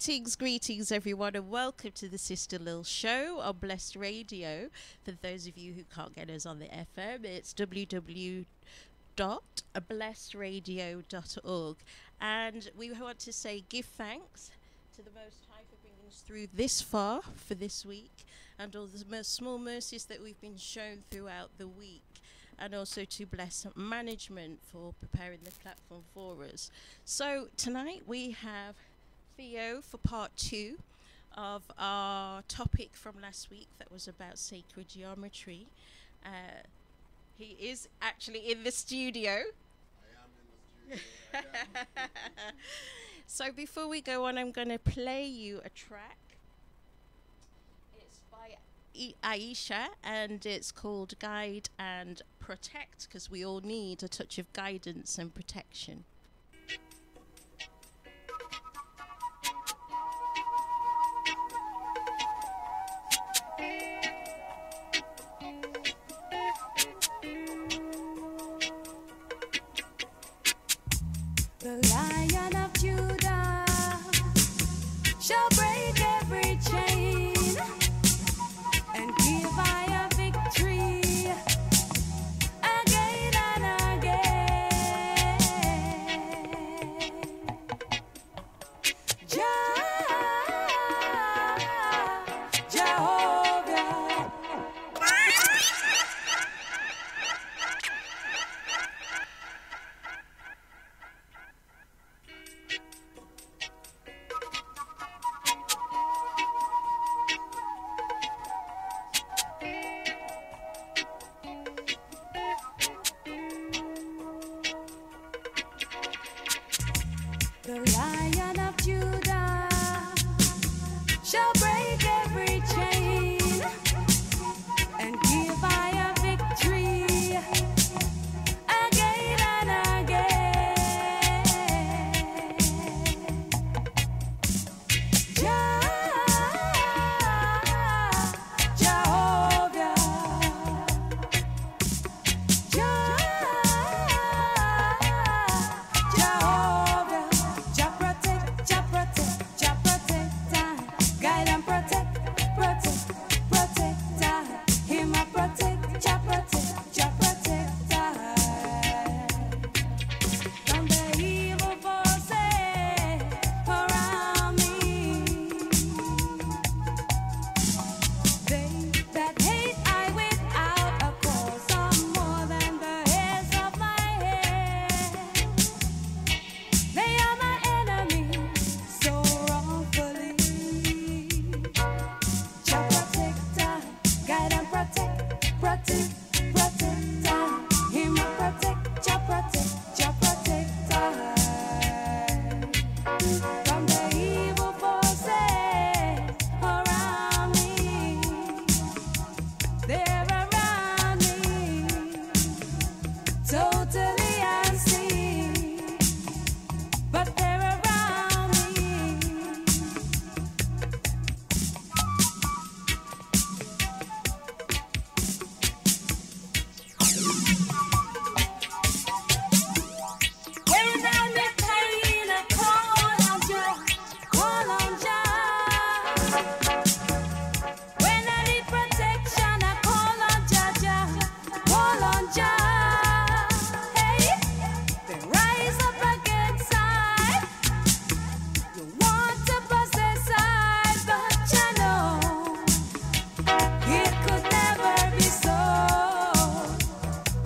Greetings, everyone, and welcome to the Sista Lil Show on Blessed Radio. For those of you who can't get us on the FM, it's www.blessedradio.org. And we want to say give thanks to the Most High for bringing us through this far for this week, and all the small mercies that we've been shown throughout the week. And also to bless management for preparing the platform for us. So tonight we have Theo for part 2 of our topic from last week that was about sacred geometry. He is actually in the studio. I am in the studio. So before we go on, I'm going to play you a track. It's by Aisha, and it's called Guide and Protect, because we all need a touch of guidance and protection. The Lion of Judah shall break every chain and give I a victory again and again. Jehovah. The Lion of Judah shall break every chain and give I a victory again and again. Jehovah. Jehovah. Jah protect, Jah protect, Jah protect, guide and protect, protect, protect, him a protect, Jah protect, Jah protect, from the evil forces around me. They that hate I without a cause are more than the hairs of my head. They are my enemy, so wrongfully. Jah protector, guide and protect, protect, protector. Him a protect, Jah protect, Jah protector. From the evil forces around me. They're around me, totally unseen. But they're around me. When I'm in pain, I call on Jah, call on Jah. When I need protection, I call on Jah, Jah, call on Jah. Hey, they rise up against I. You want to possess I, but you know it could never be so.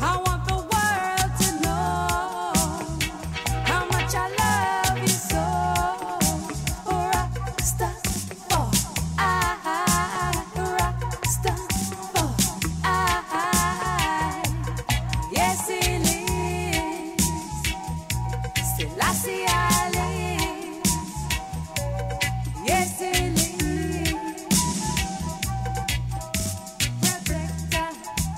I want the world to know how much I love you so. Rastafari, yes he lives. Selassie I live. Yes he lives. Protector,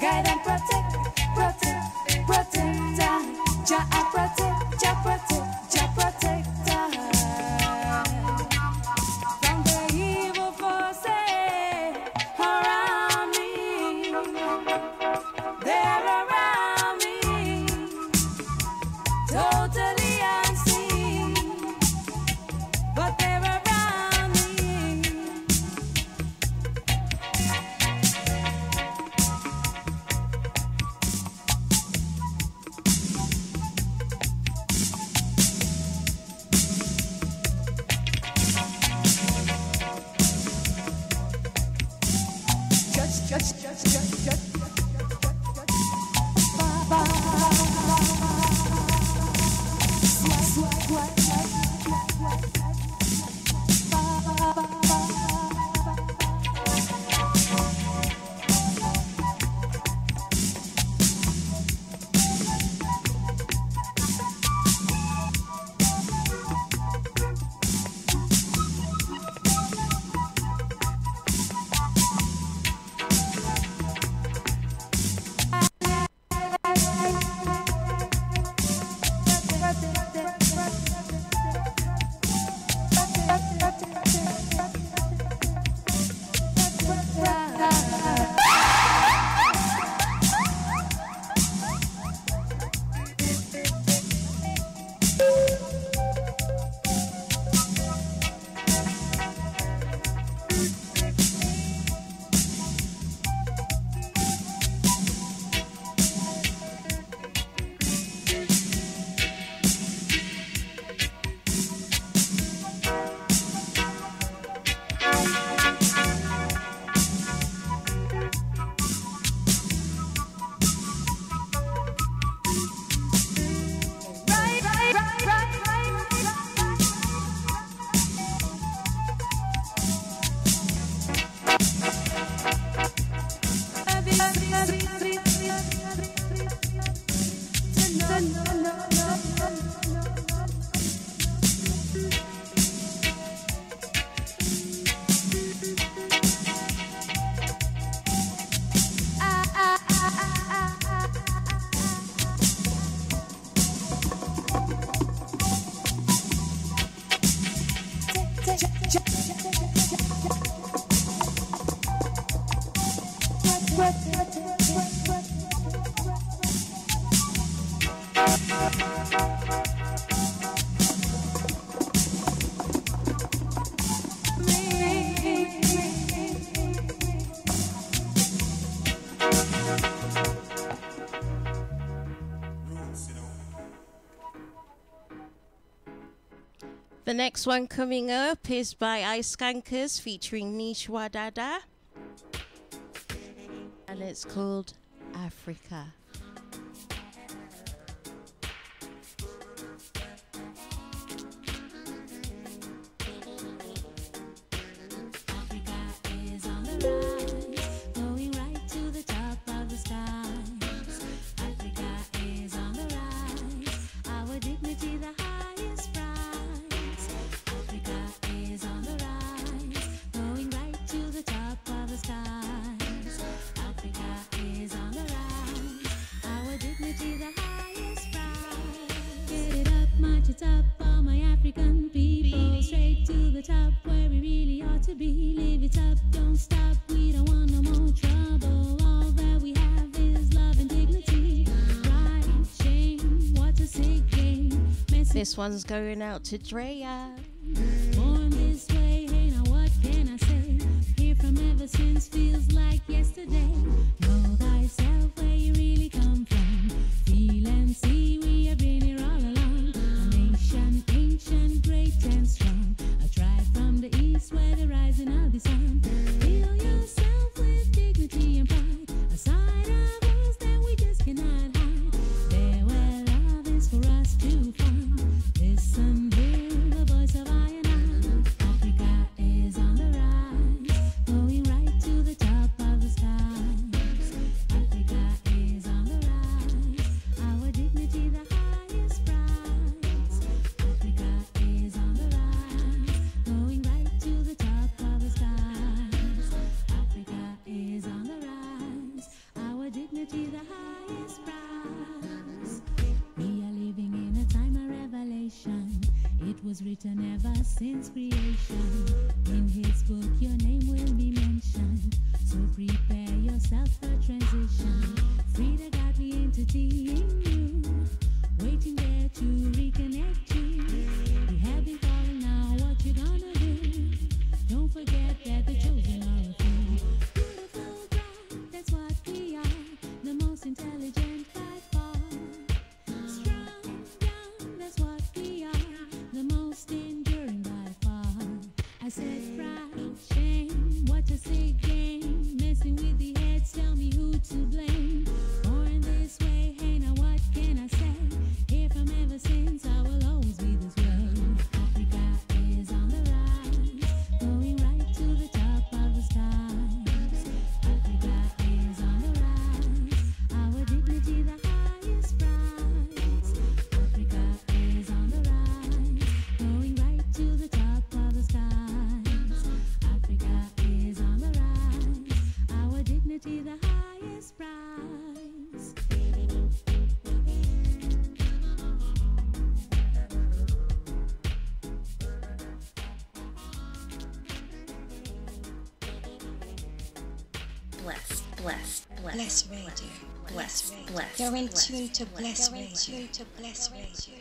guide and protect, protect, protector. Jah protect, Jah protect, Jah protector. From the evil forces around me. They're around me, totally unseen. But they're around The next one coming up is by Ice Skankers featuring Niche Wadada. And it's called Africa. This one's going out to Drea. Born this way, hey, now what can I say? Here from ever since feels like yesterday. Know thyself where you really come from. Feel and see we have been here all along. A nation, ancient, great and strong. A tribe from the east where the rising of the sun. Feel yourself with dignity and pride. A side of us that we just cannot hide. There where love is for us to find. Listen, hear the voice of I and I. Africa is on the rise, going right to the top of the skies. Africa is on the rise, our dignity the highest prize. Africa is on the rise, going right to the top of the skies. Africa is on the rise, our dignity the highest prize. We are living in a time of revelation. It was written ever since creation. In his book your name will be mentioned. So prepare yourself for transition. Free the godly entity in you, waiting there to reconnect you. You have been calling now, what you gonna do? Don't forget that the chosen are a few. Beautiful, bright, that's what we are. The most intelligent by far. Strong, young, that's what we are. The most enduring by far. I said pride, shame, what a sick game. Messing with the heads, tell me who to blame. Born this way, hey, now what can I say? Here from ever since, I will always be this way. Africa is on the rise, going right to the top of the skies. Africa is on the rise, our dignity the highest prize. Africa is on the rise, going right to the top of the skies. Africa is on the rise, our dignity the highest prize. Bless Radio. Bless Radio. You're in tune to Bless Radio. Bless Radio.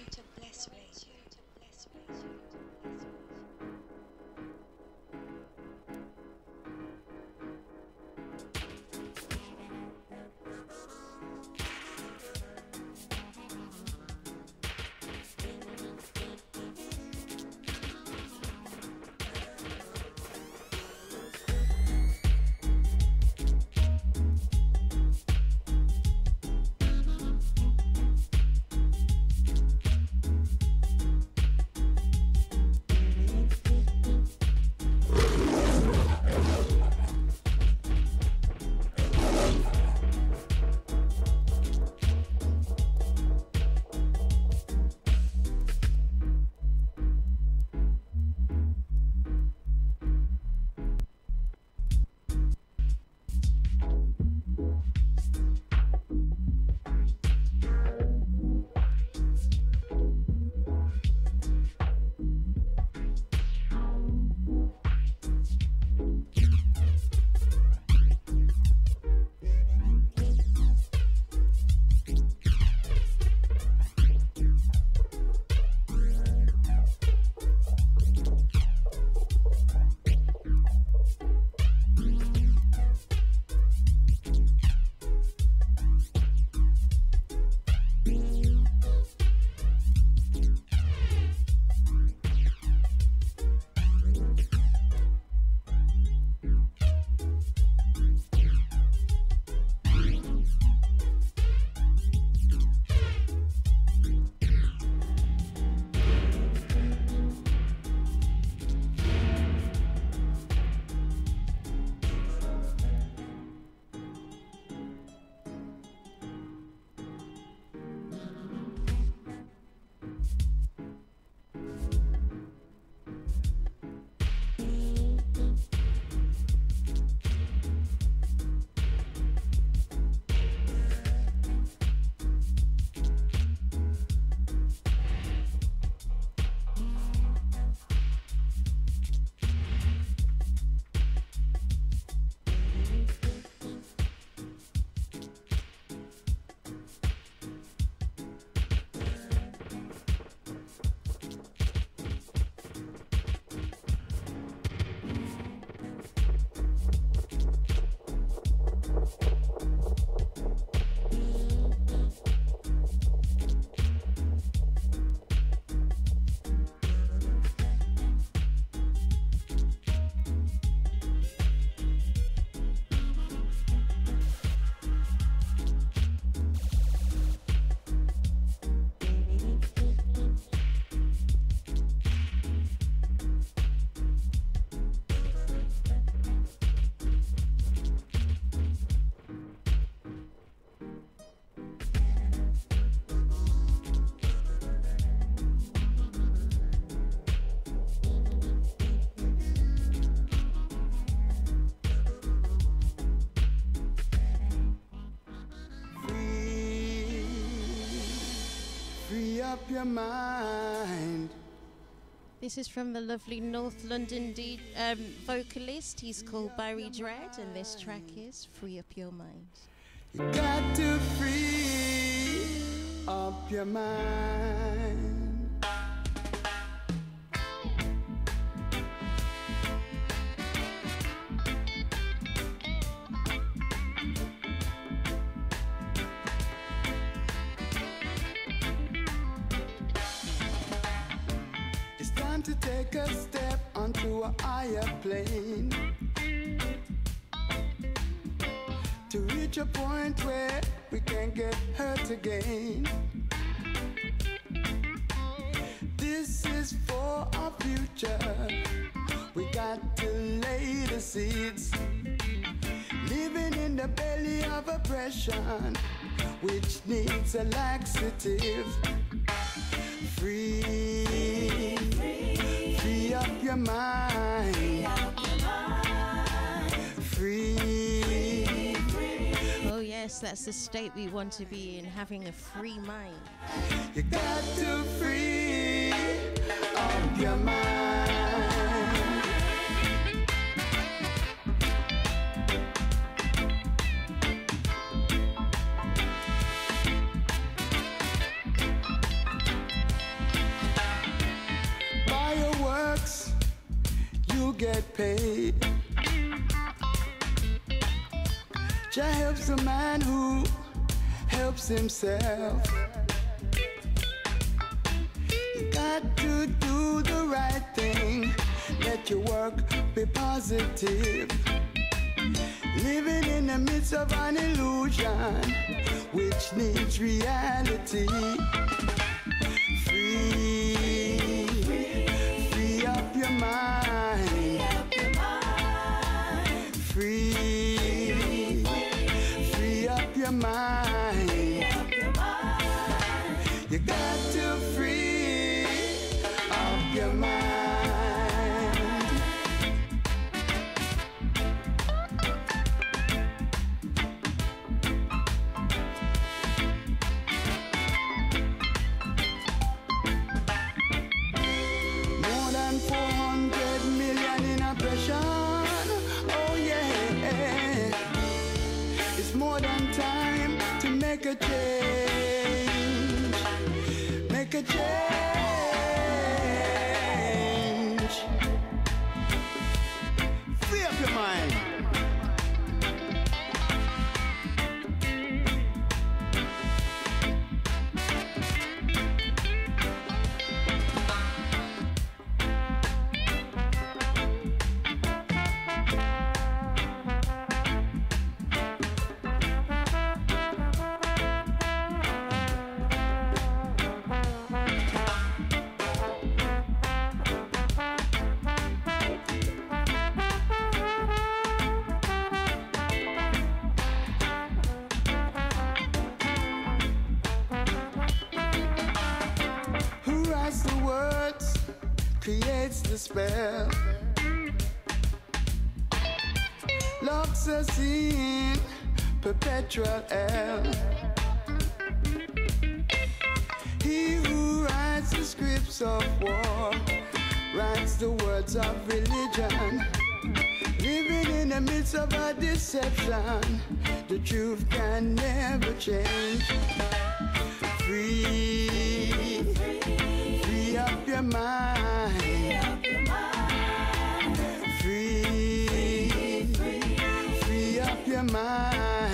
Free up your mind. This is from the lovely North London vocalist. He's called Barry Dread, and this track is Free Up Your Mind. You got to free up your mind. It's time to take a step onto a higher plane, to reach a point where we can't get hurt again. This is for our future. We got to lay the seeds. Living in the belly of oppression, which needs a laxative. Free, free up your mind. Free. Oh yes, that's the state we want to be in, having a free mind. You got to free up your mind. By your works, you get paid. Jah helps a man who helps himself. You got to do the right thing. Let your work be positive. Living in the midst of an illusion which needs reality. Free, free up your mind. Free, free up your mind. You got to free up your mind. More than 400 million in oppression. Oh yeah. It's more than time to make a change. Make a change. Free up your mind. Who writes the words, creates the spell, locks us in perpetual hell. He who writes the scripts of war, writes the words of religion. Living in the midst of a deception, the truth can never change. Free, free up your mind. Free, free up your mind.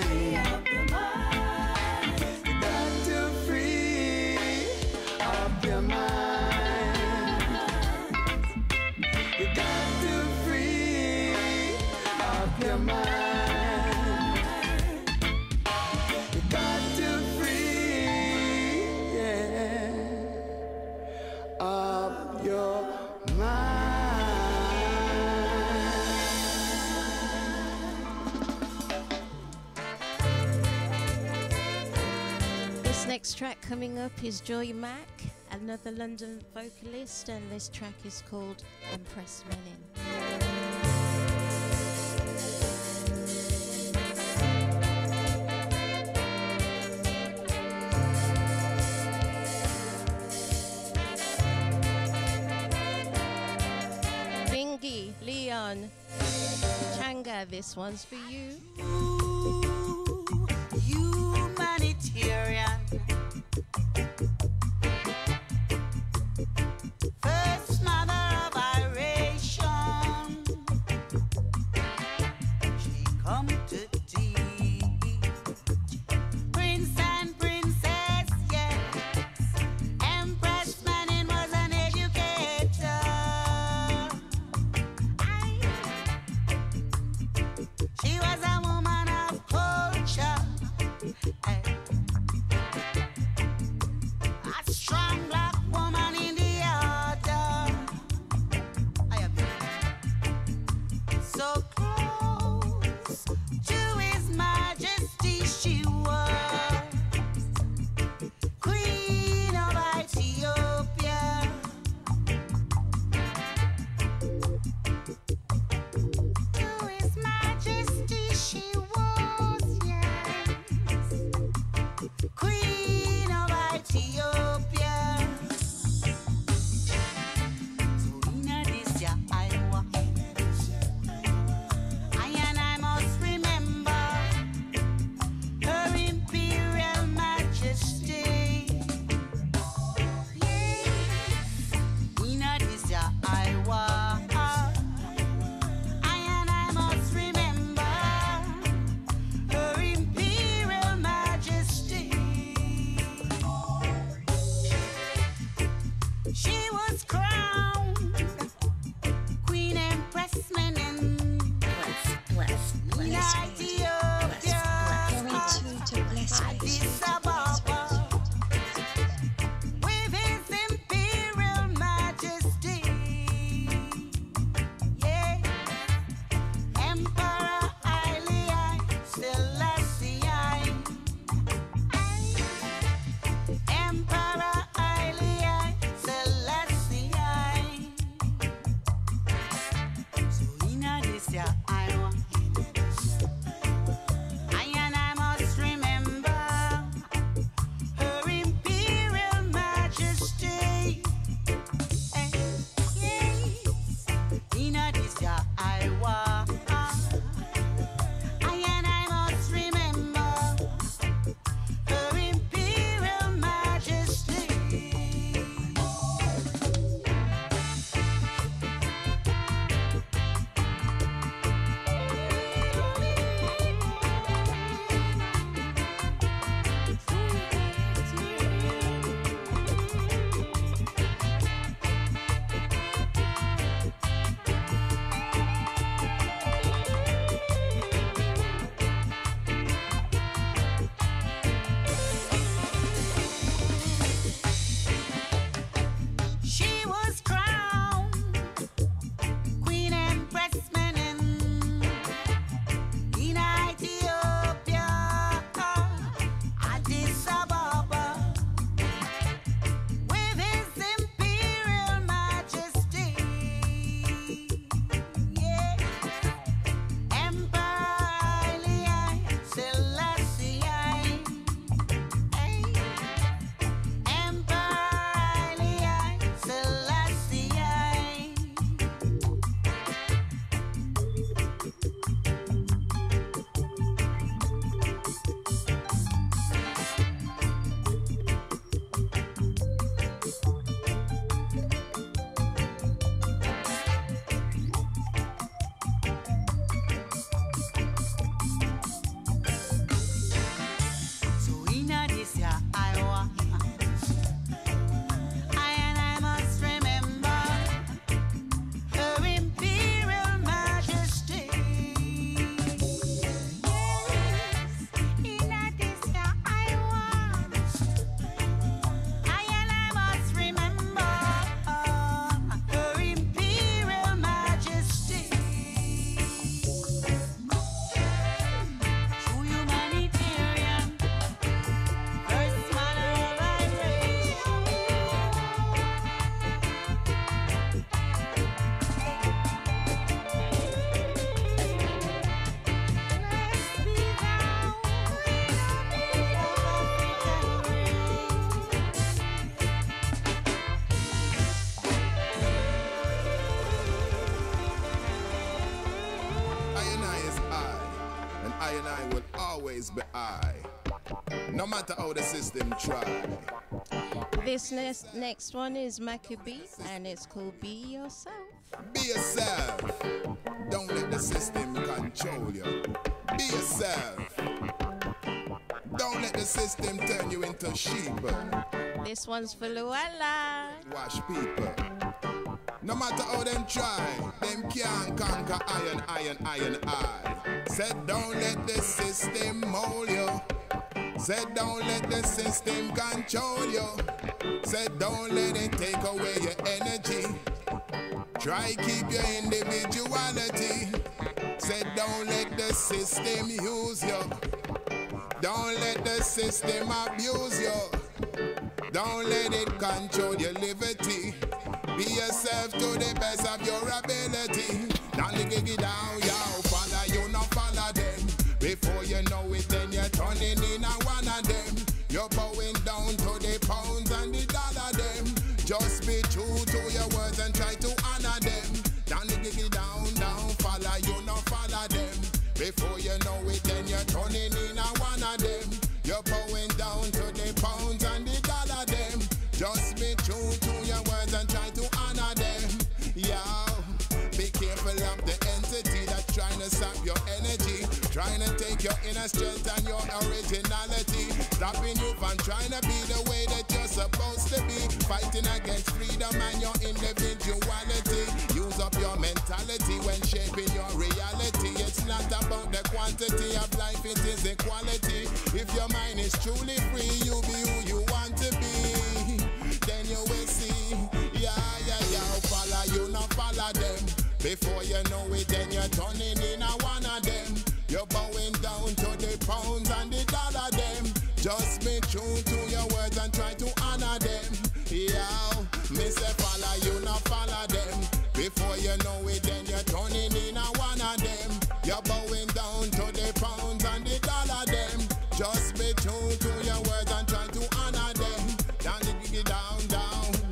You got to free up your mind. You got to free up your mind. You got to free, yeah, up your mind. This next track coming up is Joy Mack, another London vocalist, and this track is called Empress Menin. one. Changa, this one's for you. Humanitarian. First mother of Iration. She come to teach. Prince and princess, yes. Empress Manning was an educator. She was a woman of culture. always be I. No matter how the system try. This next one is Maccabee, and it's called Be Yourself. Be yourself. Don't let the system control you. Be yourself. Don't let the system turn you into sheep. This one's for Luella. Wash people. No matter how them try, them can't conquer I. Said don't let the system mold you. Said don't let the system control you. Said don't let it take away your energy. Try keep your individuality. Said don't let the system use you. Don't let the system abuse you. Don't let it control your liberty. Be yourself to the best of your ability. Down the giggy down, yo. Follow you, not follow them. Before you know it, then you're turning in a one of them. You're bowing down to the pounds and the dollar them. Just be true to your words and try to honor them. Down the giggy down, follow you, not follow them. Before you know it, then you're turning in a one of them. You're bowing down to the pounds and the dollar them. Just be true to your words and try to honor them. Yo, be careful of the entity that's trying to sap your energy, trying to take your inner strength and your originality, stopping you from trying to be the way that you're supposed to be, fighting against freedom and your individuality. Use up your mentality when shaping your reality. It's not about the quantity of life, it is equality. If your mind is truly free, you be who you want to be. Then you will see, yeah, follow you, not follow them. Before you know it, then you're turning in a one of them. You're bowing down to the pounds and the dollar them. Just be true to your words and try to honor them. Yeah, me say follow you, not follow them. Before you know it, then you're turning in a one of them. You're bowing down to the pounds and the dollar them. Just be true to your words and try to honor them. Down the giggy down.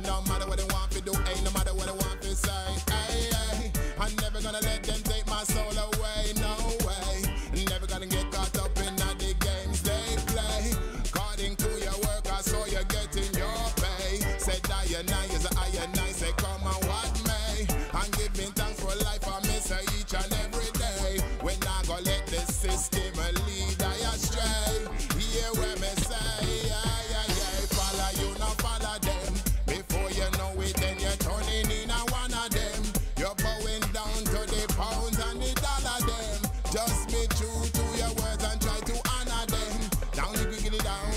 No matter what they want to do, ain't no matter what they want to say. Hey, I'm never gonna let them take my soul away, no way. Never gonna get caught up in all the games they play. According to your work, I saw you getting your pay. Said I and I, say come on what may. I'm giving thanks for life, I miss her each and every day. When I go let the system lead I astray. Hear what me say, yeah, follow you, not follow them. Before you know it, then you're turning in a one of them. You're bowing down to the pounds and the dollar them. Just be true to your words and try to honor them. Down the giggly down,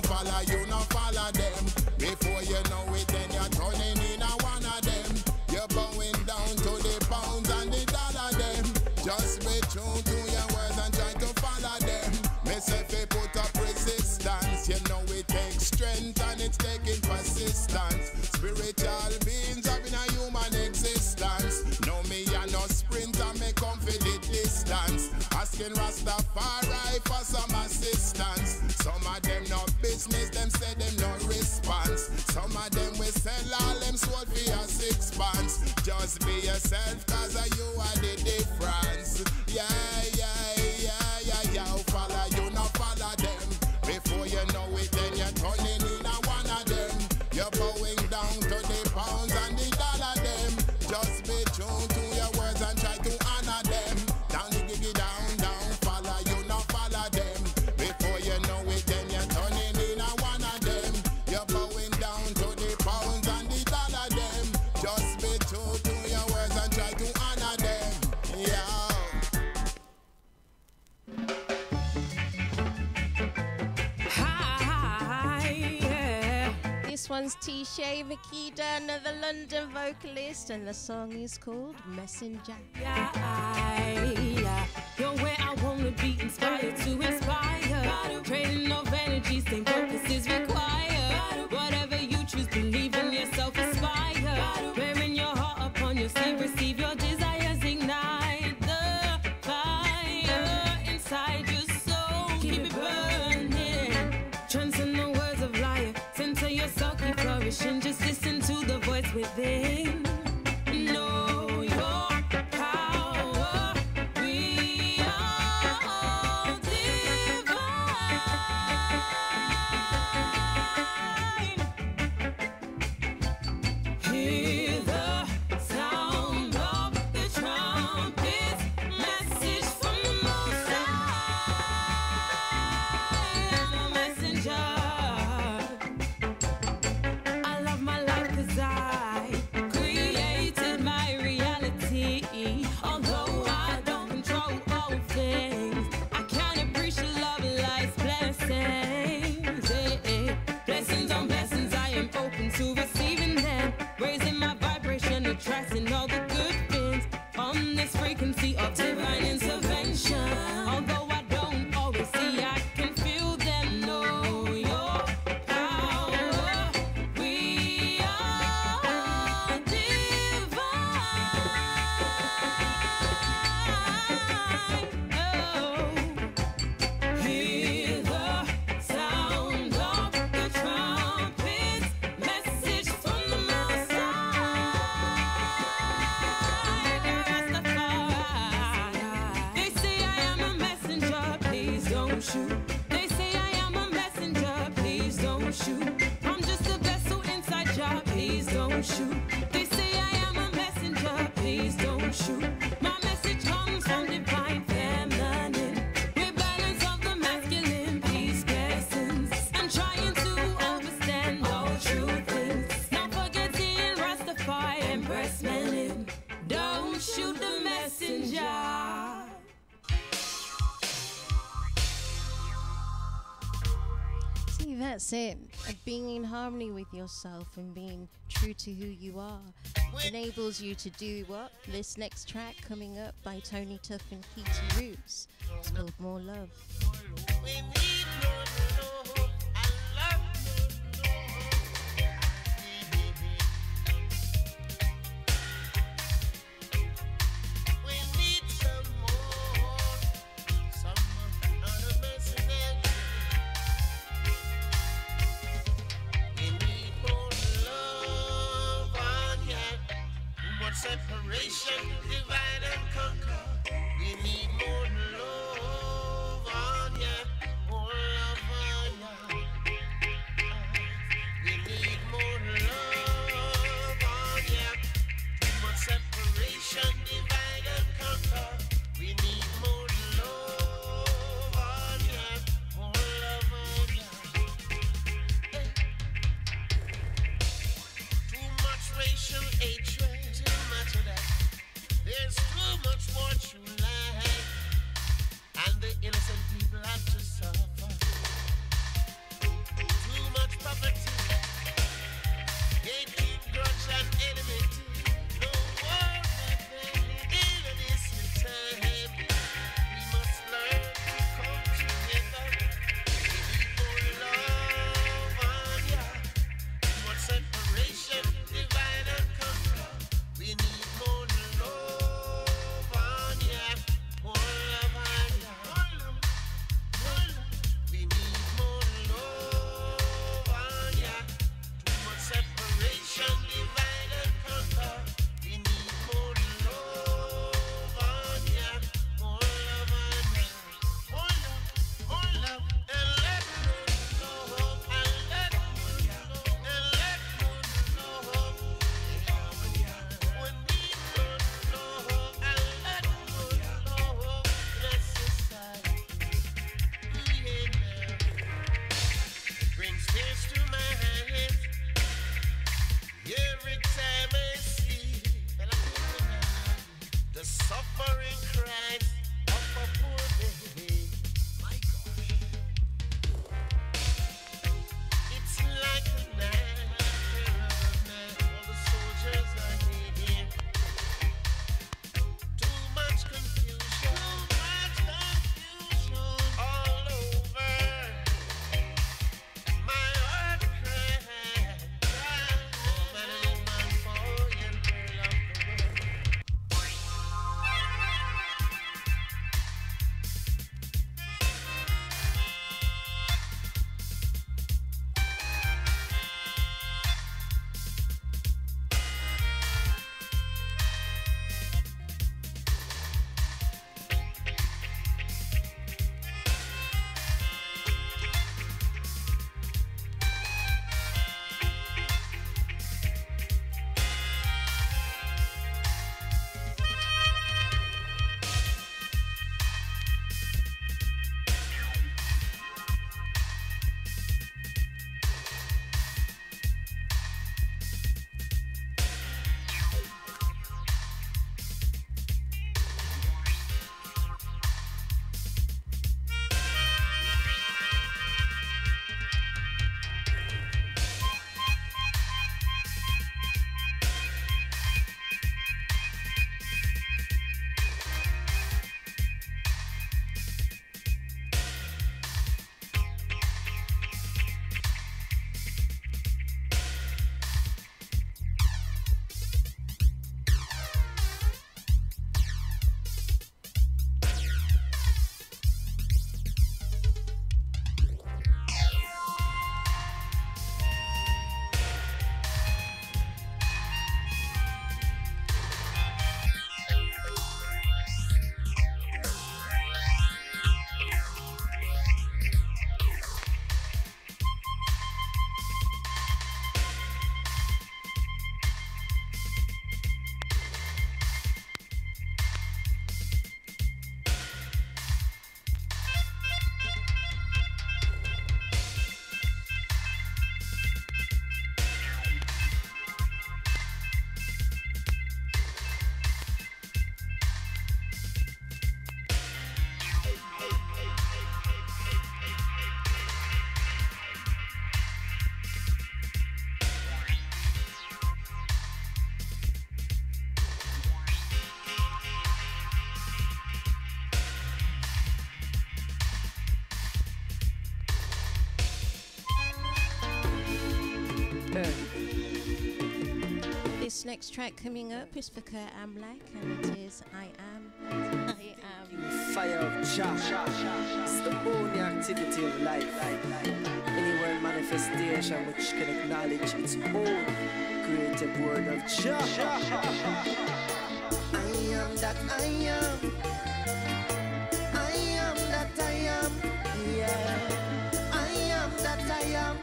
follow you, not follow them. Before you know it, then you're turning in a one of them. You're bowing down to the pounds and the dollar them. Just be true to your words and try to follow them. Miss if they put up resistance, you know it takes strength and it's taking persistence. Spiritual beings having a human existence. Know me and no sprint and me come for the distance. Asking Rastafari for some assistance. Some of them no business, them say them no response. Some of them will sell all them soul for your 6 pence. Just be yourself cause of you are the difference. Yeah, follow you, not follow them. Before you know it, then you're turning in a one of them. You're bowing down to the pounds and the dollar them. Just be true to your words and try to honor them. Down the giggy down, follow you, not follow them. Before you know it, then you're turning in a one of them. You're bowing down to the pounds and the dollar them. Just be true to your words and try to honor them. Yeah. This one's T-Shay Makida, another London vocalist, and the song is called Messenger. You're where I wanna be, inspired to inspire. Trading of energy, same focus is required. Whatever you choose, believe in yourself, aspire. Wearing your heart upon your sleeve, receive your desires, ignite the fire inside your soul. Keep it burning, transcend the words of liar. Center yourself, keep flourishing, just listen to the voice within. Know your power, we are all divine. shoot. I'm just a vessel inside Jah, please don't shoot. They say I am a messenger, please don't shoot. My message comes from divine feminine. We're balance of the masculine, peace blessings. And trying to understand all true things. Not forgetting Rastafari and breastmen. Don't shoot the messenger. See, that's it. Being in harmony with yourself and being true to who you are enables you to do what? This next track coming up by Tony Tuff and Keaty Roots. It's called More Love. We need more love and love. We need some more, other message. We need more love, and yet too much separation, divide and conquer. We need more love, and yet more love, and we need more love, and yet too much separation, divide and conquer. We need more love, and yet more love, and too much racial hatred, too much of that. There's too much more true life, and the innocent people have to suffer. Too much poverty, hatred, grudge, and enmity. No more nothing in this time. We must learn to come together. We need more love, and yeah, too much separation, divide and conquer. We need more love, and yeah, more love, and yeah, more love, more love. We need more love, and yeah, too much separation, divide and conquer. We need more love, and yeah, more love, and yeah, more love, and let good love, and let good love, and let good love. We need good love, and let good love bless society. Brings tears to my eyes every time I see the suffering cries of a poor baby. My gosh, it's like a night, all the soldiers are here. Too much confusion, all over. My heart cries, woman and woman, boy and girl of the world. This next track coming up is for Kurt Amlack, and it is I Am. Fire of Jah. It's the only activity of life. Anywhere manifestation which can acknowledge its own creative word of Jah. I am that I am. I am that I am. Yeah. I am that I am.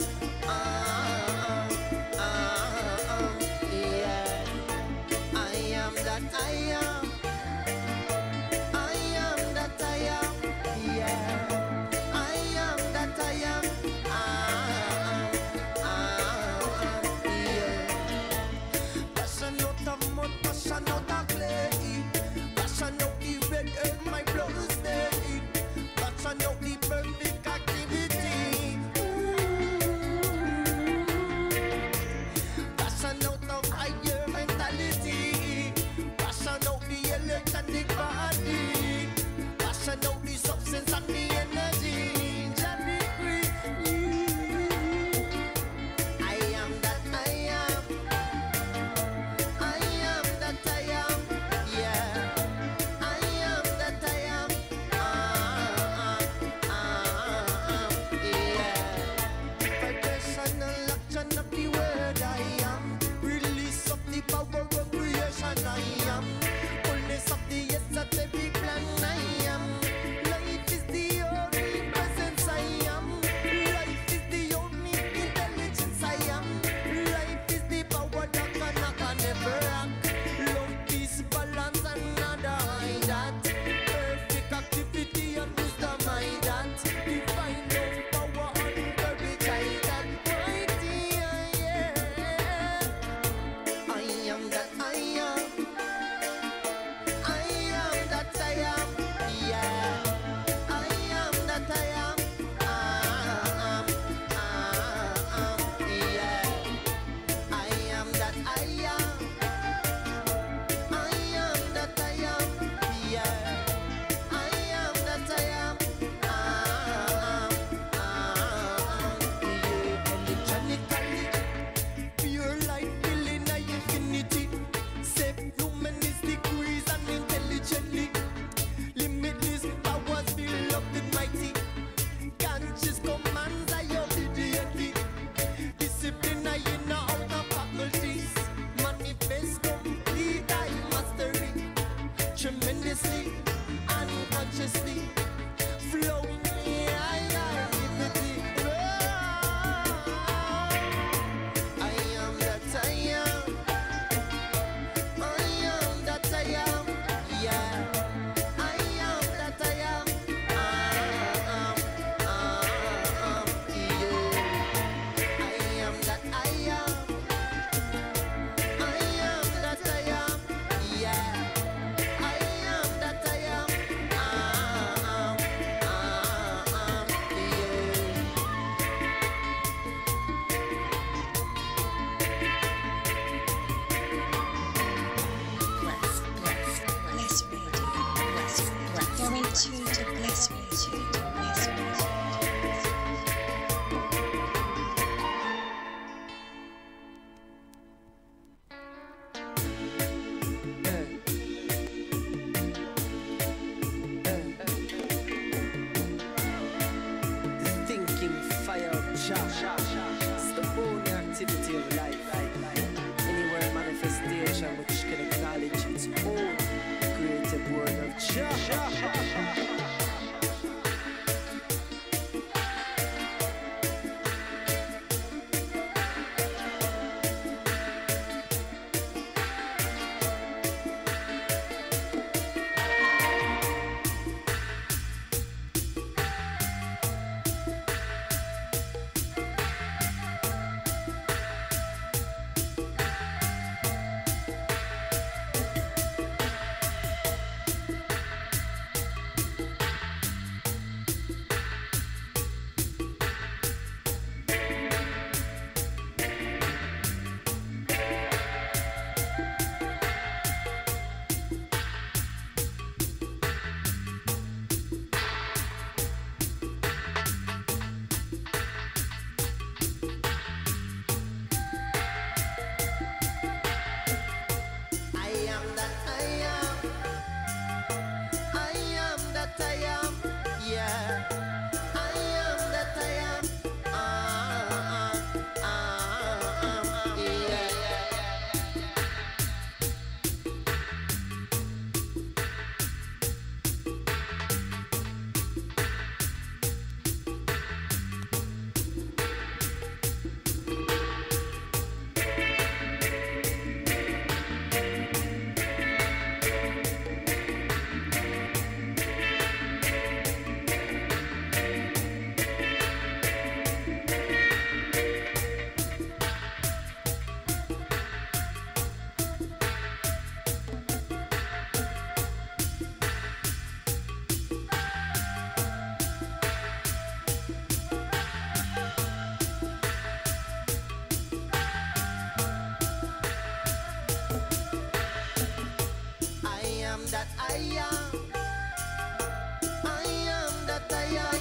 Yeah. I am that I am. I am that I am. Yeah. I am that I am. Yeah. Passion out of mud, passion out of clay. Passion out the that I am. I am that I am.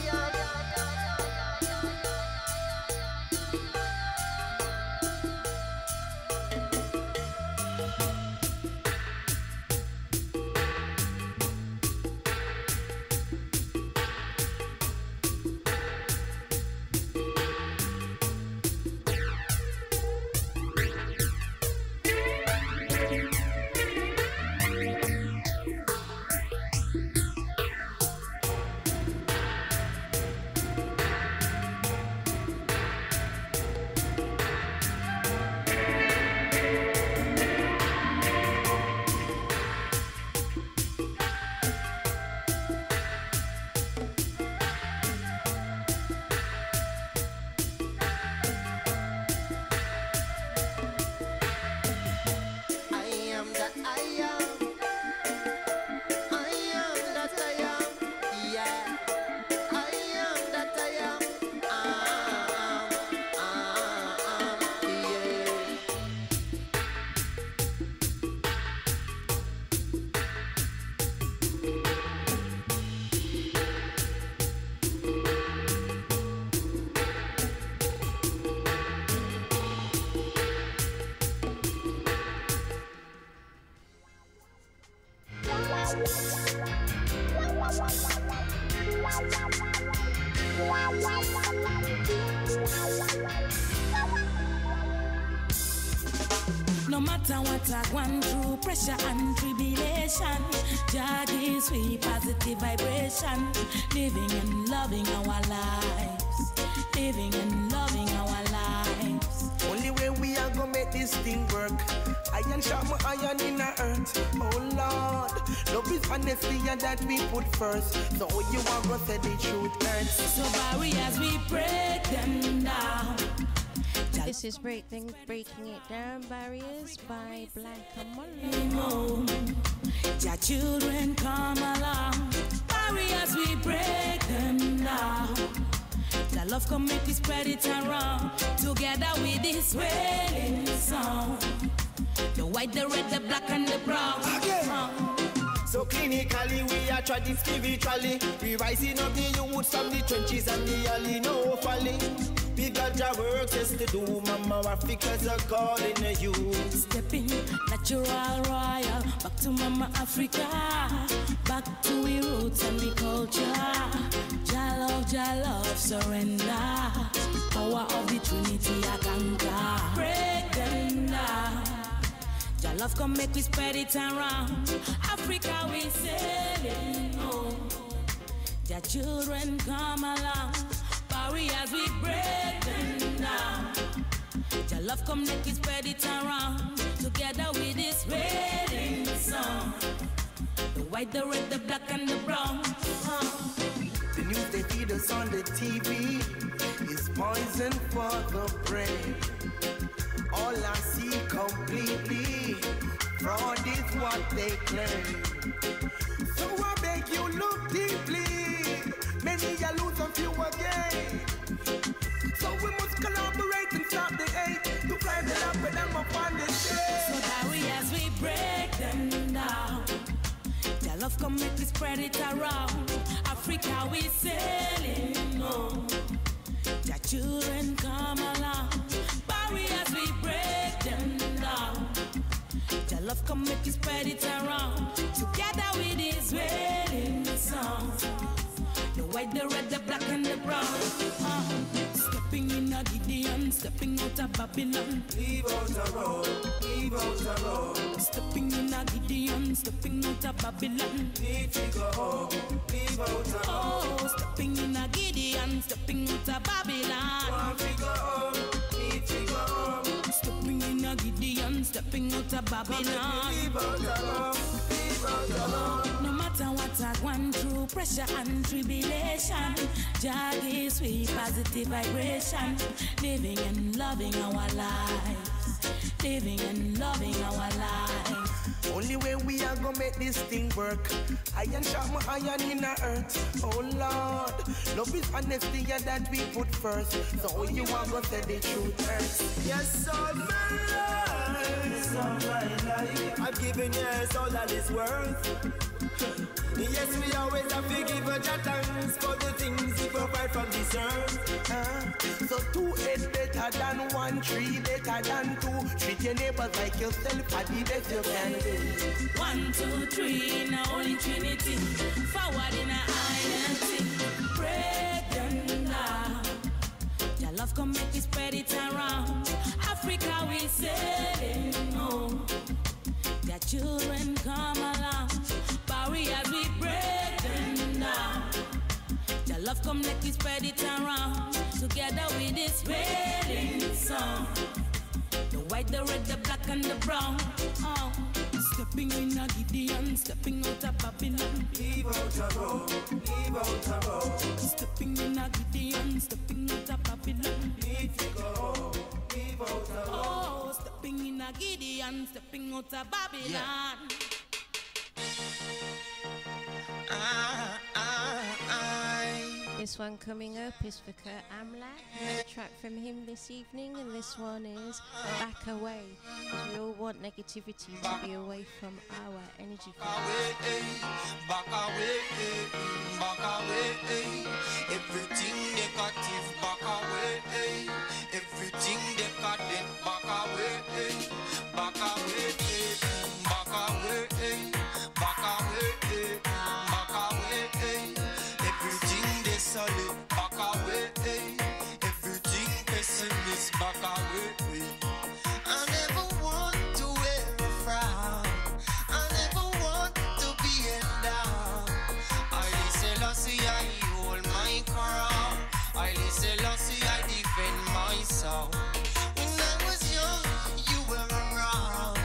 No matter what I gone through, pressure and tribulation, God is sweet, positive vibration. Living and loving our lives. Living and loving our lives. Only way we are gonna make this thing work. Iron sharp iron in the earth. Oh Lord, love is honesty and that we put first. So you are gonna say the truth hurts. So barriers we break them down. This is Breaking It Down, Barriers by Black and Molly. Your children come along. Barriers we break them down. The love community spread it around. Together with this wailing song. The white, the red, the black and the brown. So clinically we are treading spiritually. We rising up the youths from the trenches and the alley, no folly. We got our work just to do, Mama Africa's are calling you. Stepping natural royal, back to Mama Africa, back to we roots and we culture. Jah love, surrender. Power of the Trinity, I conquer. Break them down. Jah love come make we spread it around. Africa we sailing home. Jah children come along. Barriers we break them down. Jah love come make we spread it around. Together with this wedding song. The white, the red, the black and the brown. The news they feed us on the TV is poison for the brain. All I see completely, fraud is what they claim. So I beg you look deeply, many are lose and few again. So we must collaborate and stop the hate, to find the love with them upon the shade. So barriers we break them down. Their love come make we spread it around. Africa we sailing home. Their children come along. Barriers we break them down. Their love come make we spread it around. Together with this wedding song. The white, the red, the black and the brown. Stepping in a Gideon, stepping out of Babylon. Leave out the road, leave out the road. Stepping in a Gideon, stepping out of Babylon. Need to go home, leave out the road. Oh, stepping in a Gideon, stepping out of Babylon. Want to go home, need to go home. Stepping in a Gideon, stepping out of Babylon. Leave out the road, leave out the road. No matter what I gone through, pressure and tribulation, Jah is sweet, positive vibration. Living and loving our lives. Living and loving our lives. Only way we are gonna make this thing work. Iron sharp my iron in the earth. Oh Lord, love is honesty and that we put first. So you are gonna say the truth hurts. Yes, all my life, all my life, I've given yes all that is worth. Yes, we always have to give a thanks for the things he provide from this earth. So two head better than one, three better than two. Treat your neighbors like yourself, for the best you can do. 1, 2, 3 in a holy trinity. Forward in a identity. Break them down. Your love come make we spread it around. Africa we say home. Their children come along. Barriers we break them down. Your love come make we spread it around. Together with this wedding song. The white, the red, the black and the brown. Oh. Stepping in a Gideon, stepping out of Babylon. Leave out a road, leave out a road. Stepping in a Gideon, stepping out of Babylon. Need to go, leave out a road. Oh, stepping in a Gideon, stepping out of Babylon. This one coming up is for Kurt Amlack, a track from him this evening, and this one is Back Away. We all want negativity to be away from our energy field. Back away, back away, everything negative, back away, everything decadent, back away, back away, back away, back away, back away, everything desolate, back away, everything pessimist, back away. I never want to wear a frown. I never want to be held down. I Selassie, I hold my crown. I Selassie, I defend myself. When I was young, you were around.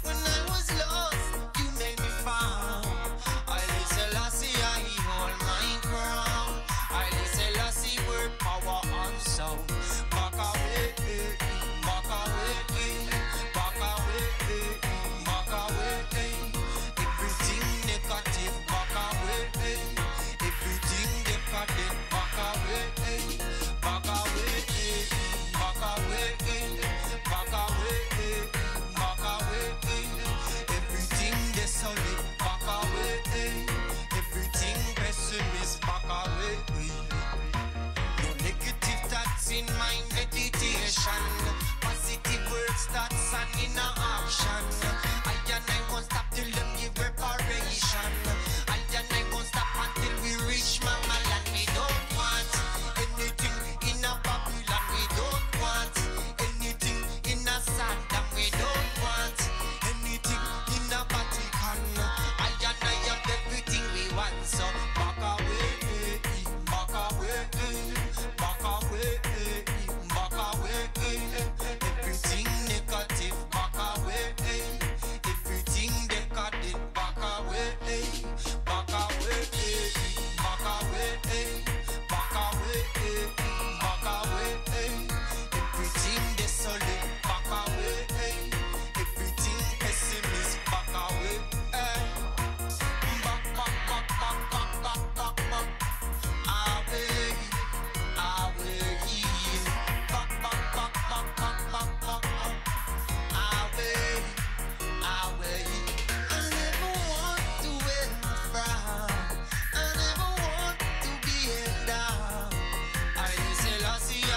When I was lost, you made me found. I Selassie, I hold my crown. I Selassie, word, power, and sound. Back away, back away, back away, back away. Everything negative, back away. Everything decadent, back away, back away, back away, back away, back away. Everything desolate, back away. Everything pessimist, back away. No negative thoughts in my meditation. Positive words, thoughts and inner action. I won't stop till them give reparation. I won't stop until we reach Mama land. We don't want anything in a Babylon. We don't want anything in a Saddam. We don't want anything in a Vatican. I have everything we want. So back away, back away, back away, back away. Everything negative, back away. Everything decadent, back away, back away, back away, back away, back away. Everything desolate, back away. Everything pessimist, back away. Back, back, back, back, back, back, back, back. Away, away. Back, back, back, back, back, back, back. Away, away. I never want to wear a frown. I never want to be held down. I Selassie, I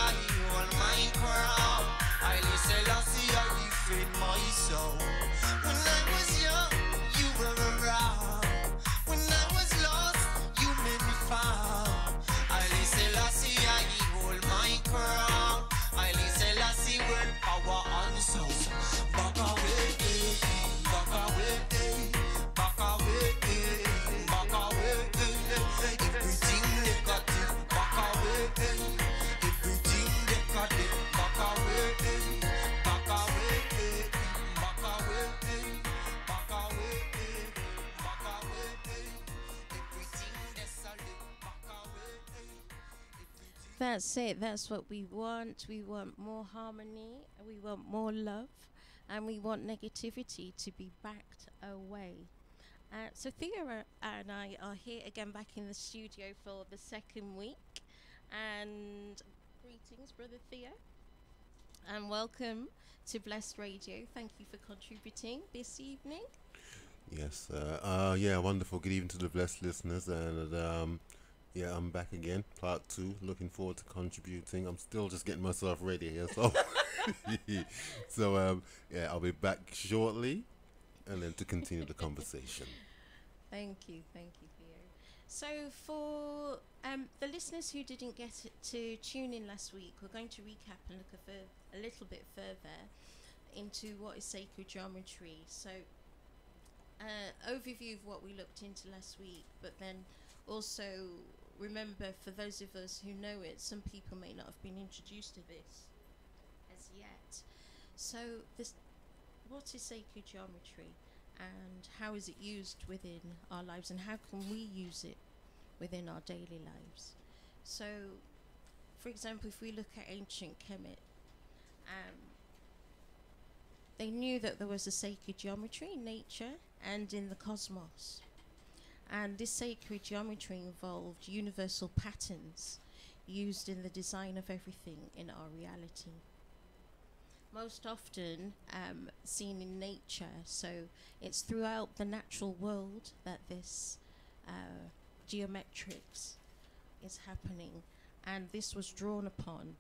hold my crown. I Selassie, I defend myself. When I was young, you were around. When I was lost, you made me found. I Selassie, I hold my crown. I Selassie, word, power, and sound. Back away, back away, back away, back away. Everything negative, back away. Everything decadent, back away, back away, back away, back away, back away. Everything desolate, back away. That's it. That's what we want. We want more harmony. We want more love. And we want negativity to be backed away. So Theo and I are here again back in the studio for the second week. And greetings, Brother Theo. And welcome to Blessed Radio. Thank you for contributing this evening. Yes. Yeah. Wonderful. Good evening to the blessed listeners, and yeah, I'm back again, part two. Looking forward to contributing. I'm still just getting myself ready here, so yeah, I'll be back shortly, and then to continue the conversation. Thank you, Theo. So, for the listeners who didn't get to tune in last week, we're going to recap and look a little bit further into what is sacred geometry. So, overview of what we looked into last week, but then also remember, for those of us who know it, some people may not have been introduced to this as yet. So, this, what is sacred geometry, and how is it used within our lives, and how can we use it within our daily lives? So, for example, if we look at ancient Kemet, they knew that there was a sacred geometry in nature and in the cosmos. And this sacred geometry involved universal patterns used in the design of everything in our reality. Most often seen in nature, so it's throughout the natural world that this geometrics is happening, and this was drawn upon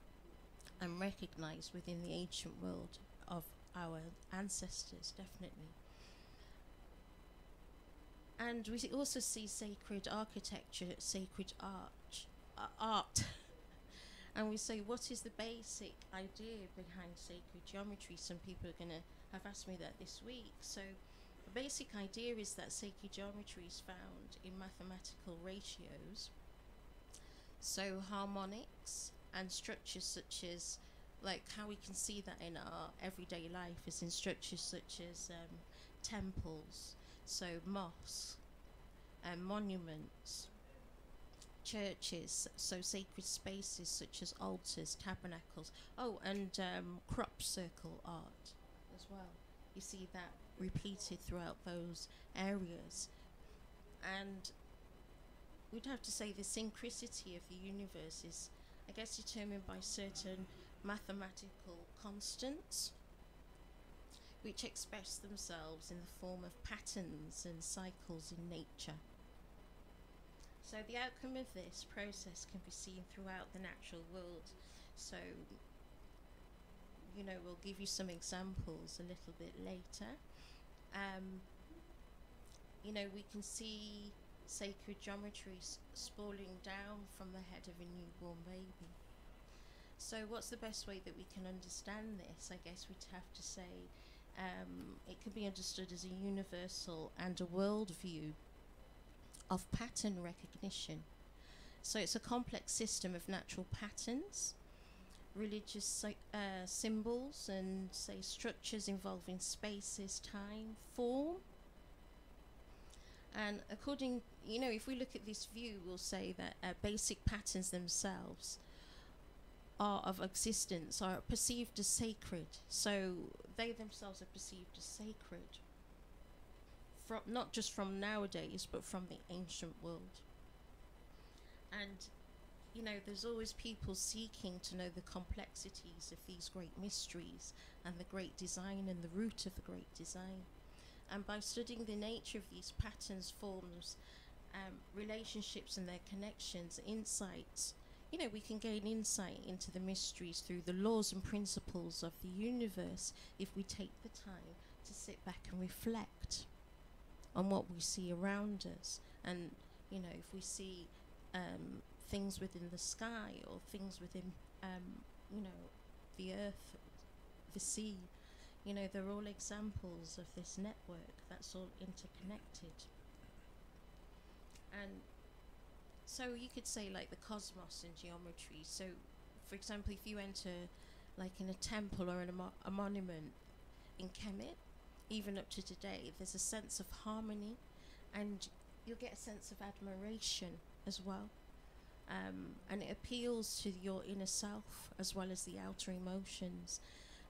and recognized within the ancient world of our ancestors, definitely. And we also see sacred architecture, sacred art. And we say, what is the basic idea behind sacred geometry? Some people are going to have asked me that this week. So the basic idea is that sacred geometry is found in mathematical ratios, so harmonics and structures such as, like how we can see that in our everyday life is in structures such as temples, so mosques, monuments, churches, so sacred spaces such as altars, tabernacles, and crop circle art as well. You see that repeated throughout those areas. And we'd have to say the synchronicity of the universe is, I guess, determined by certain mathematical constants which express themselves in the form of patterns and cycles in nature. So the outcome of this process can be seen throughout the natural world. So, we'll give you some examples a little bit later. We can see sacred geometry spooling down from the head of a newborn baby. So what's the best way that we can understand this? I guess we'd have to say it can be understood as a universal and a world view of pattern recognition. So it's a complex system of natural patterns, religious symbols, and say structures involving spaces, time, form. And according, if we look at this view, we'll say that basic patterns themselves are of existence, are perceived as sacred. So they themselves are perceived as sacred, from not just from nowadays, but from the ancient world. And there's always people seeking to know the complexities of these great mysteries and the great design and the root of the great design. And by studying the nature of these patterns, forms, relationships and their connections, insights, we can gain insight into the mysteries through the laws and principles of the universe if we take the time to sit back and reflect on what we see around us. And, if we see things within the sky or things within, the earth, the sea, they're all examples of this network that's all interconnected. And so you could say like the cosmos and geometry. So, for example, if you enter like in a temple or in a monument in Kemet, even up to today, there's a sense of harmony, and you'll get a sense of admiration as well. And it appeals to your inner self as well as the outer emotions.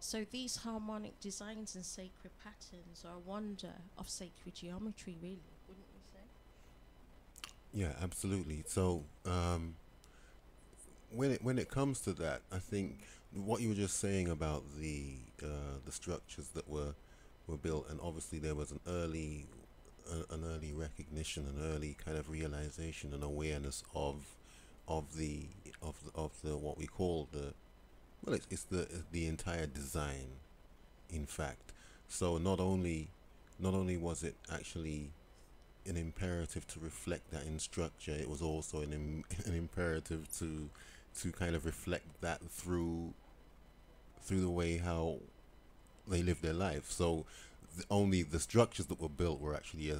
So these harmonic designs and sacred patterns are a wonder of sacred geometry, really, wouldn't you say? Yeah, absolutely. So when it comes to that, I think what you were just saying about the structures that were built, and obviously there was an early an early recognition, an early kind of realization and awareness of the what we call the, well, it's the entire design, in fact. So not only was it actually an imperative to reflect that in structure, it was also an imperative to kind of reflect that through the way how they live their life. So only the structures that were built were actually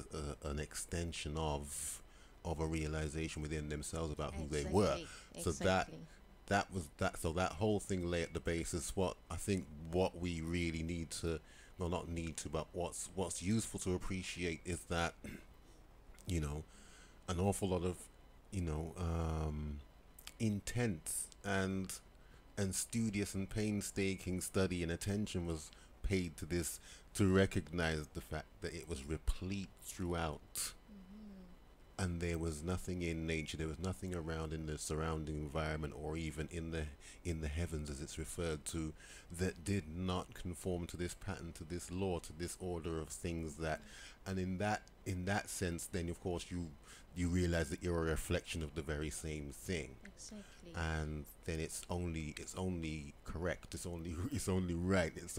an extension of a realization within themselves about who they were. So so that whole thing lay at the basis. What I think, what we really need to, well, not need to, but what's useful to appreciate is that, you know, an awful lot of, you know, intense and studious and painstaking study and attention was paid to this, to recognize the fact that it was replete throughout, and there was nothing in nature, there was nothing around in the surrounding environment, or even in the heavens as it's referred to, that did not conform to this pattern, to this law, to this order of things. That, and in that sense, then of course you realize that you're a reflection of the very same thing. Exactly. And then it's only correct, it's only right, it's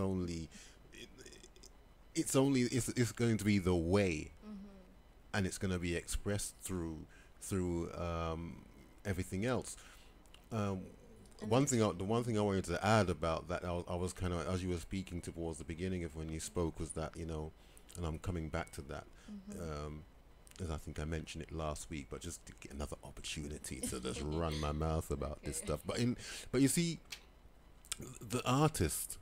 going to be the way, and it's going to be expressed through everything else. The one thing I wanted to add about that, I was kind of, as you were speaking towards the beginning of when you spoke, was that, you know, and I'm coming back to that, as I think I mentioned it last week, but just to get another opportunity to just run my mouth about this stuff. But you see, the artist,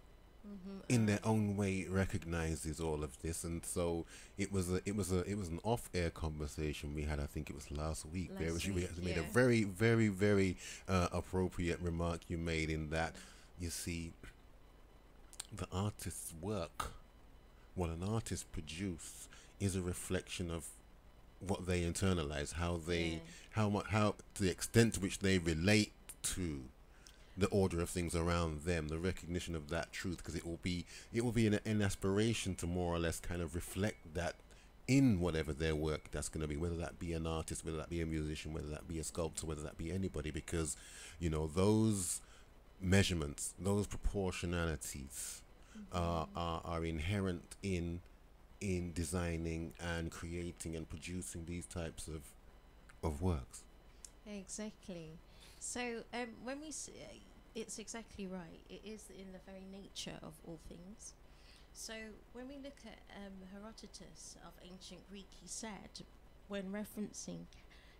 in their own way, recognizes all of this, and so it was an off-air conversation we had. I think it was last week. We made a very, very, very appropriate remark you made, in that, you see, the artist's work, what an artist produces, is a reflection of what they internalize, how to the extent to which they relate to the order of things around them, the recognition of that truth, because it will be an aspiration to more or less kind of reflect that in whatever their work that's going to be, whether that be an artist, whether that be a musician, whether that be a sculptor, whether that be anybody, because, you know, those measurements, those proportionalities are inherent in designing and creating and producing these types of works. Exactly. So when we say, it's exactly right. It is in the very nature of all things. So when we look at Herodotus of ancient Greek, he said, when referencing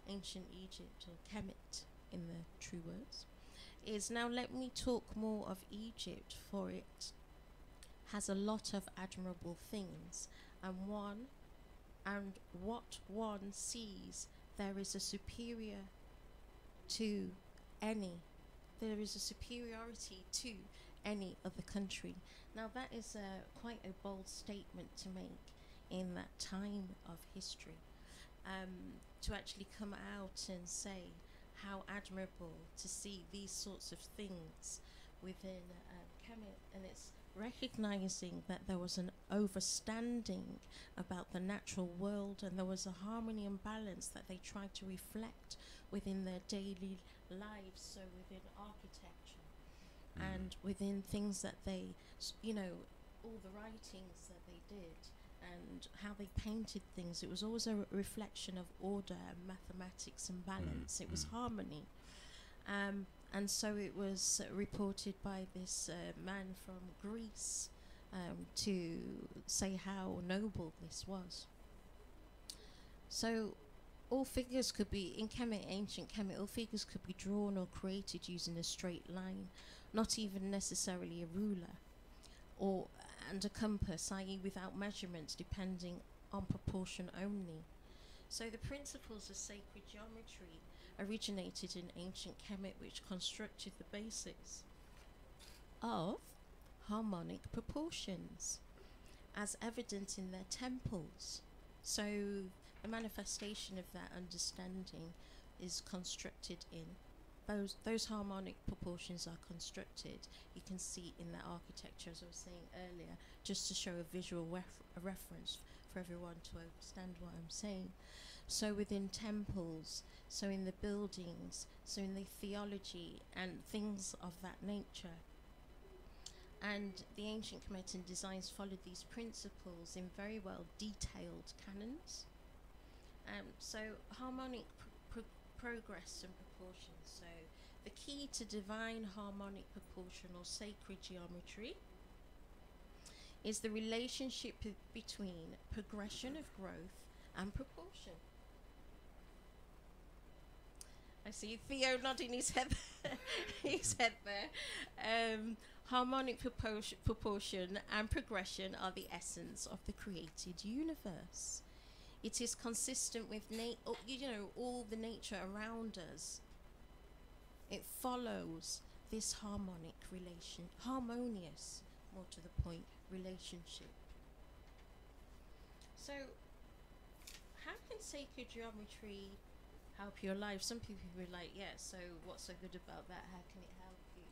ancient Egypt, or Kemet in the true words, is, now let me talk more of Egypt, for it has a lot of admirable things, and what one sees, there is a superiority to any other country. Now that is quite a bold statement to make in that time of history, to actually come out and say how admirable to see these sorts of things within Kemet, and it's recognizing that there was an overstanding about the natural world, and there was a harmony and balance that they tried to reflect within their daily lives, so within architecture and within things that they, you know, all the writings that they did and how they painted things. It was always a reflection of order and mathematics and balance. It was harmony. And so it was reported by this man from Greece to say how noble this was. So all figures could be, in Kemet, ancient Kemet, all figures could be drawn or created using a straight line, not even necessarily a ruler, and a compass, i.e. without measurements, depending on proportion only. So the principles of sacred geometry originated in ancient Kemet, which constructed the basis of harmonic proportions, as evident in their temples. So the manifestation of that understanding is constructed in those harmonic proportions are constructed. You can see in their architecture, as I was saying earlier, just to show a visual reference for everyone to understand what I'm saying. So within temples, so in the buildings, so in the theology and things of that nature. And the ancient Kemetan designs followed these principles in very well detailed canons. So harmonic progress and proportion. So the key to divine harmonic proportion or sacred geometry is the relationship between progression of growth and proportion. I see Theo nodding his head, his head there. Harmonic proportion and progression are the essence of the created universe. It is consistent with all the nature around us. It follows this harmonious, more to the point, relationship. So, how can sacred geometry help your life? Some people were like, yeah, so what's so good about that? How can it help you?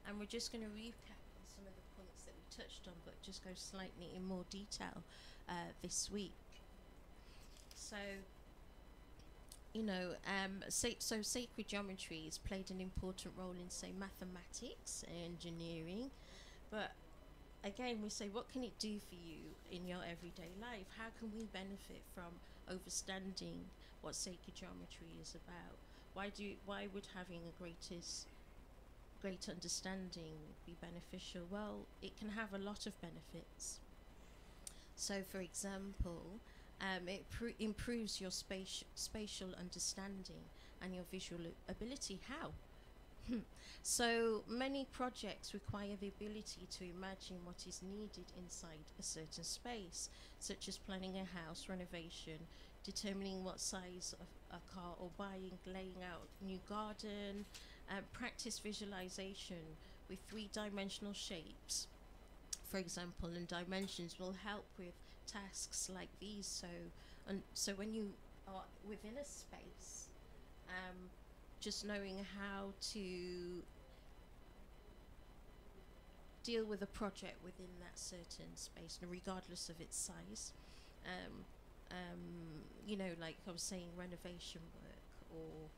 And we're just going to recap on some of the points that we touched on, but just go slightly in more detail this week. So, so sacred geometry has played an important role in, say, mathematics, engineering, but again, we say, what can it do for you in your everyday life? How can we benefit from understanding what sacred geometry is about? Why would having a great understanding be beneficial? Well, it can have a lot of benefits. So, for example, it improves your spatial understanding and your visual ability. How? So many projects require the ability to imagine what is needed inside a certain space, such as planning a house renovation, determining what size of a car or buying, laying out new garden, practice visualization with three-dimensional shapes, for example, and dimensions will help with tasks like these. So when you are within a space, just knowing how to deal with a project within that certain space, regardless of its size. Like I was saying, renovation work or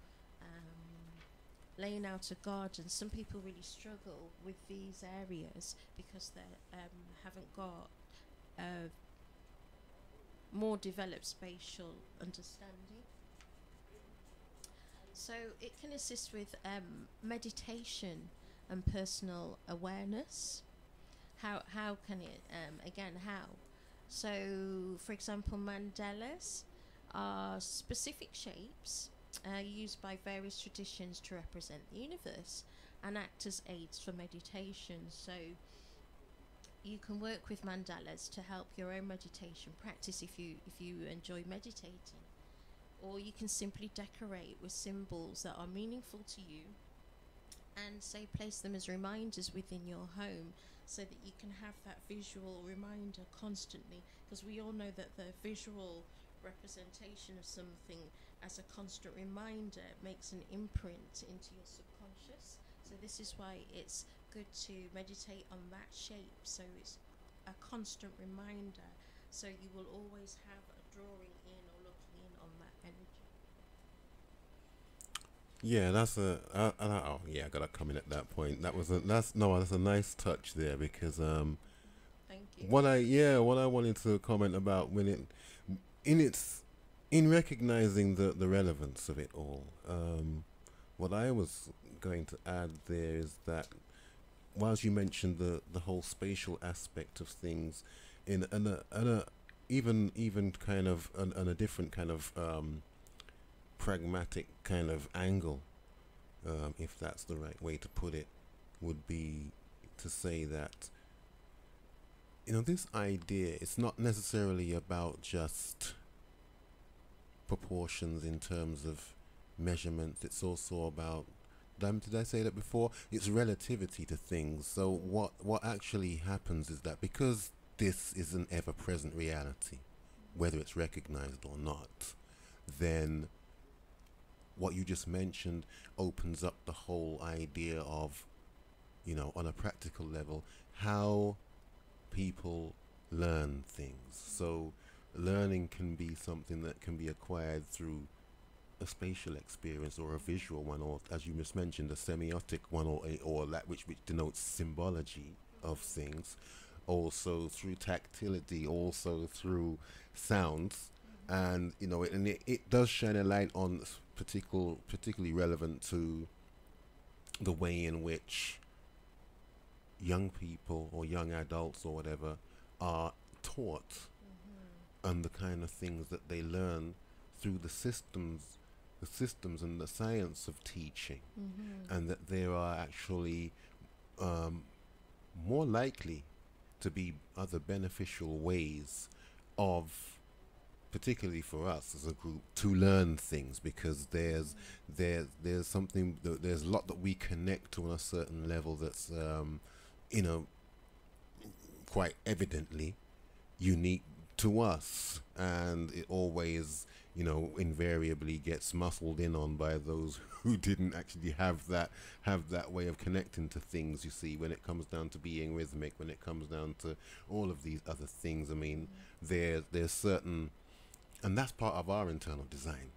laying out a garden. Some people really struggle with these areas because they haven't got more developed spatial understanding. So it can assist with meditation and personal awareness. How can it, how? So, for example, mandalas are specific shapes used by various traditions to represent the universe and act as aids for meditation. So you can work with mandalas to help your own meditation practice if you enjoy meditating. Or you can simply decorate with symbols that are meaningful to you and, say, place them as reminders within your home so that you can have that visual reminder constantly, because we all know that the visual representation of something as a constant reminder makes an imprint into your subconscious. So this is why it's good to meditate on that shape, so it's a constant reminder, so you will always have a drawing in or looking in on that energy. Yeah, I gotta come in at that point. That's a nice touch there, because Thank you. what I wanted to comment about in recognizing the relevance of it all, what I was going to add there is that whilst you mentioned the whole spatial aspect of things in a even kind of on a different kind of pragmatic kind of angle, if that's the right way to put it, would be to say that, this idea, it's not necessarily about just proportions in terms of measurements. It's also about, did I say that before? It's relativity to things. So what actually happens is that because this is an ever-present reality, whether it's recognized or not, then what you just mentioned opens up the whole idea of, on a practical level, how people learn things. So learning can be something that can be acquired through a spatial experience or a visual one, or as you just mentioned, a semiotic one, or that which denotes symbology of things, also through tactility, also through sounds, and it does shine a light on particularly relevant to the way in which young people or young adults or whatever are taught, and the kind of things that they learn through the systems and the science of teaching, and that there are actually more likely to be other beneficial ways of, particularly for us as a group, to learn things, because there's something there's a lot that we connect to on a certain level that's quite evidently unique to us, and it always invariably gets muscled in on by those who didn't actually have that way of connecting to things. You see, when it comes down to being rhythmic, when it comes down to all of these other things, I mean, there's certain, and that's part of our internal design,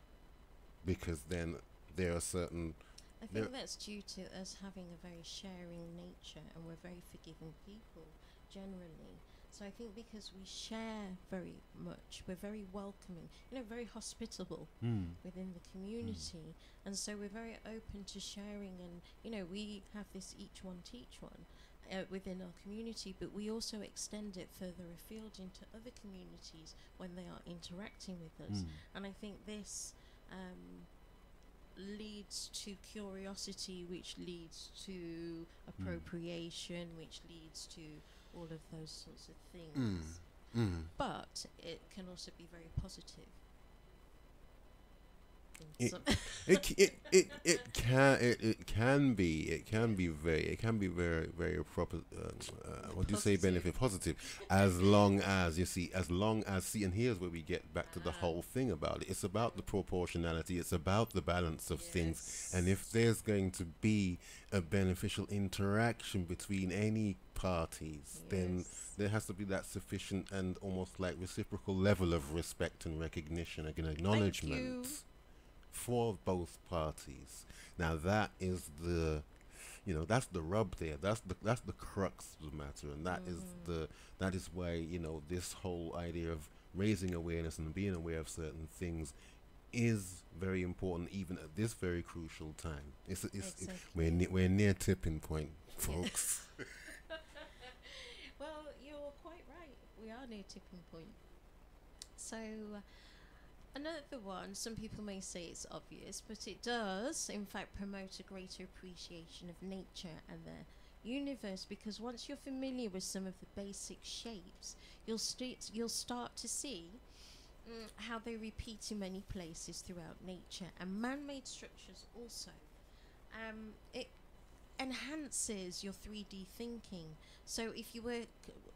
because then there are certain. I think that's due to us having a very sharing nature, and we're very forgiving people generally. So I think because we share very much, we're very welcoming, very hospitable within the community, and so we're very open to sharing, and we have this each one teach one within our community, but we also extend it further afield into other communities when they are interacting with us. And I think this leads to curiosity, which leads to appropriation, which leads to all of those sorts of things. But it can also be very positive. It can be very proper. What do you say? Benefit positive, as long as and here's where we get back to the whole thing about it. It's about the proportionality. It's about the balance of things. And if there's going to be a beneficial interaction between any parties, then there has to be that sufficient and almost like reciprocal level of respect and recognition and acknowledgement for both parties. Now that is that's the rub there. That's the crux of the matter, and that is why this whole idea of raising awareness and being aware of certain things is very important, even at this very crucial time. We're near tipping point, folks. Well, you're quite right. We are near tipping point. So. Another one, some people may say it's obvious, but it does, in fact, promote a greater appreciation of nature and the universe, because once you're familiar with some of the basic shapes, you'll start to see how they repeat in many places throughout nature, and man-made structures also. It enhances your 3D thinking. So if you were,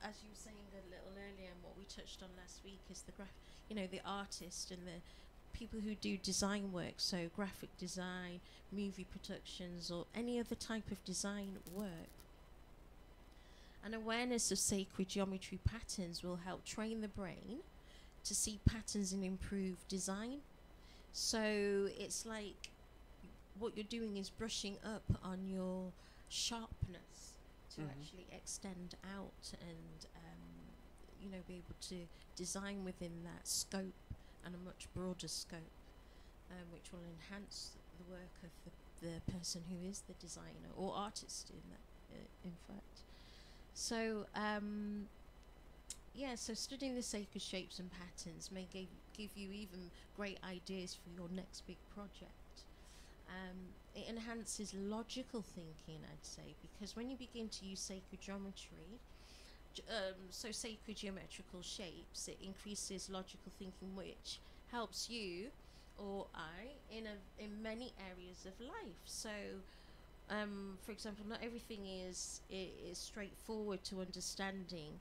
as you were saying a little earlier, and what we touched on last week is the the artist and the people who do design work, so graphic design, movie productions, or any other type of design work. An awareness of sacred geometry patterns will help train the brain to see patterns and improve design. So it's like what you're doing is brushing up on your sharpness to actually extend out and be able to design within that scope and a much broader scope, which will enhance the work of the person who is the designer or artist in fact. So so studying the sacred shapes and patterns may give you even great ideas for your next big project. It enhances logical thinking, I'd say, because when you begin to use sacred geometry, so sacred geometrical shapes, it increases logical thinking, which helps you or I in many areas of life. So, for example, not everything is straightforward to understanding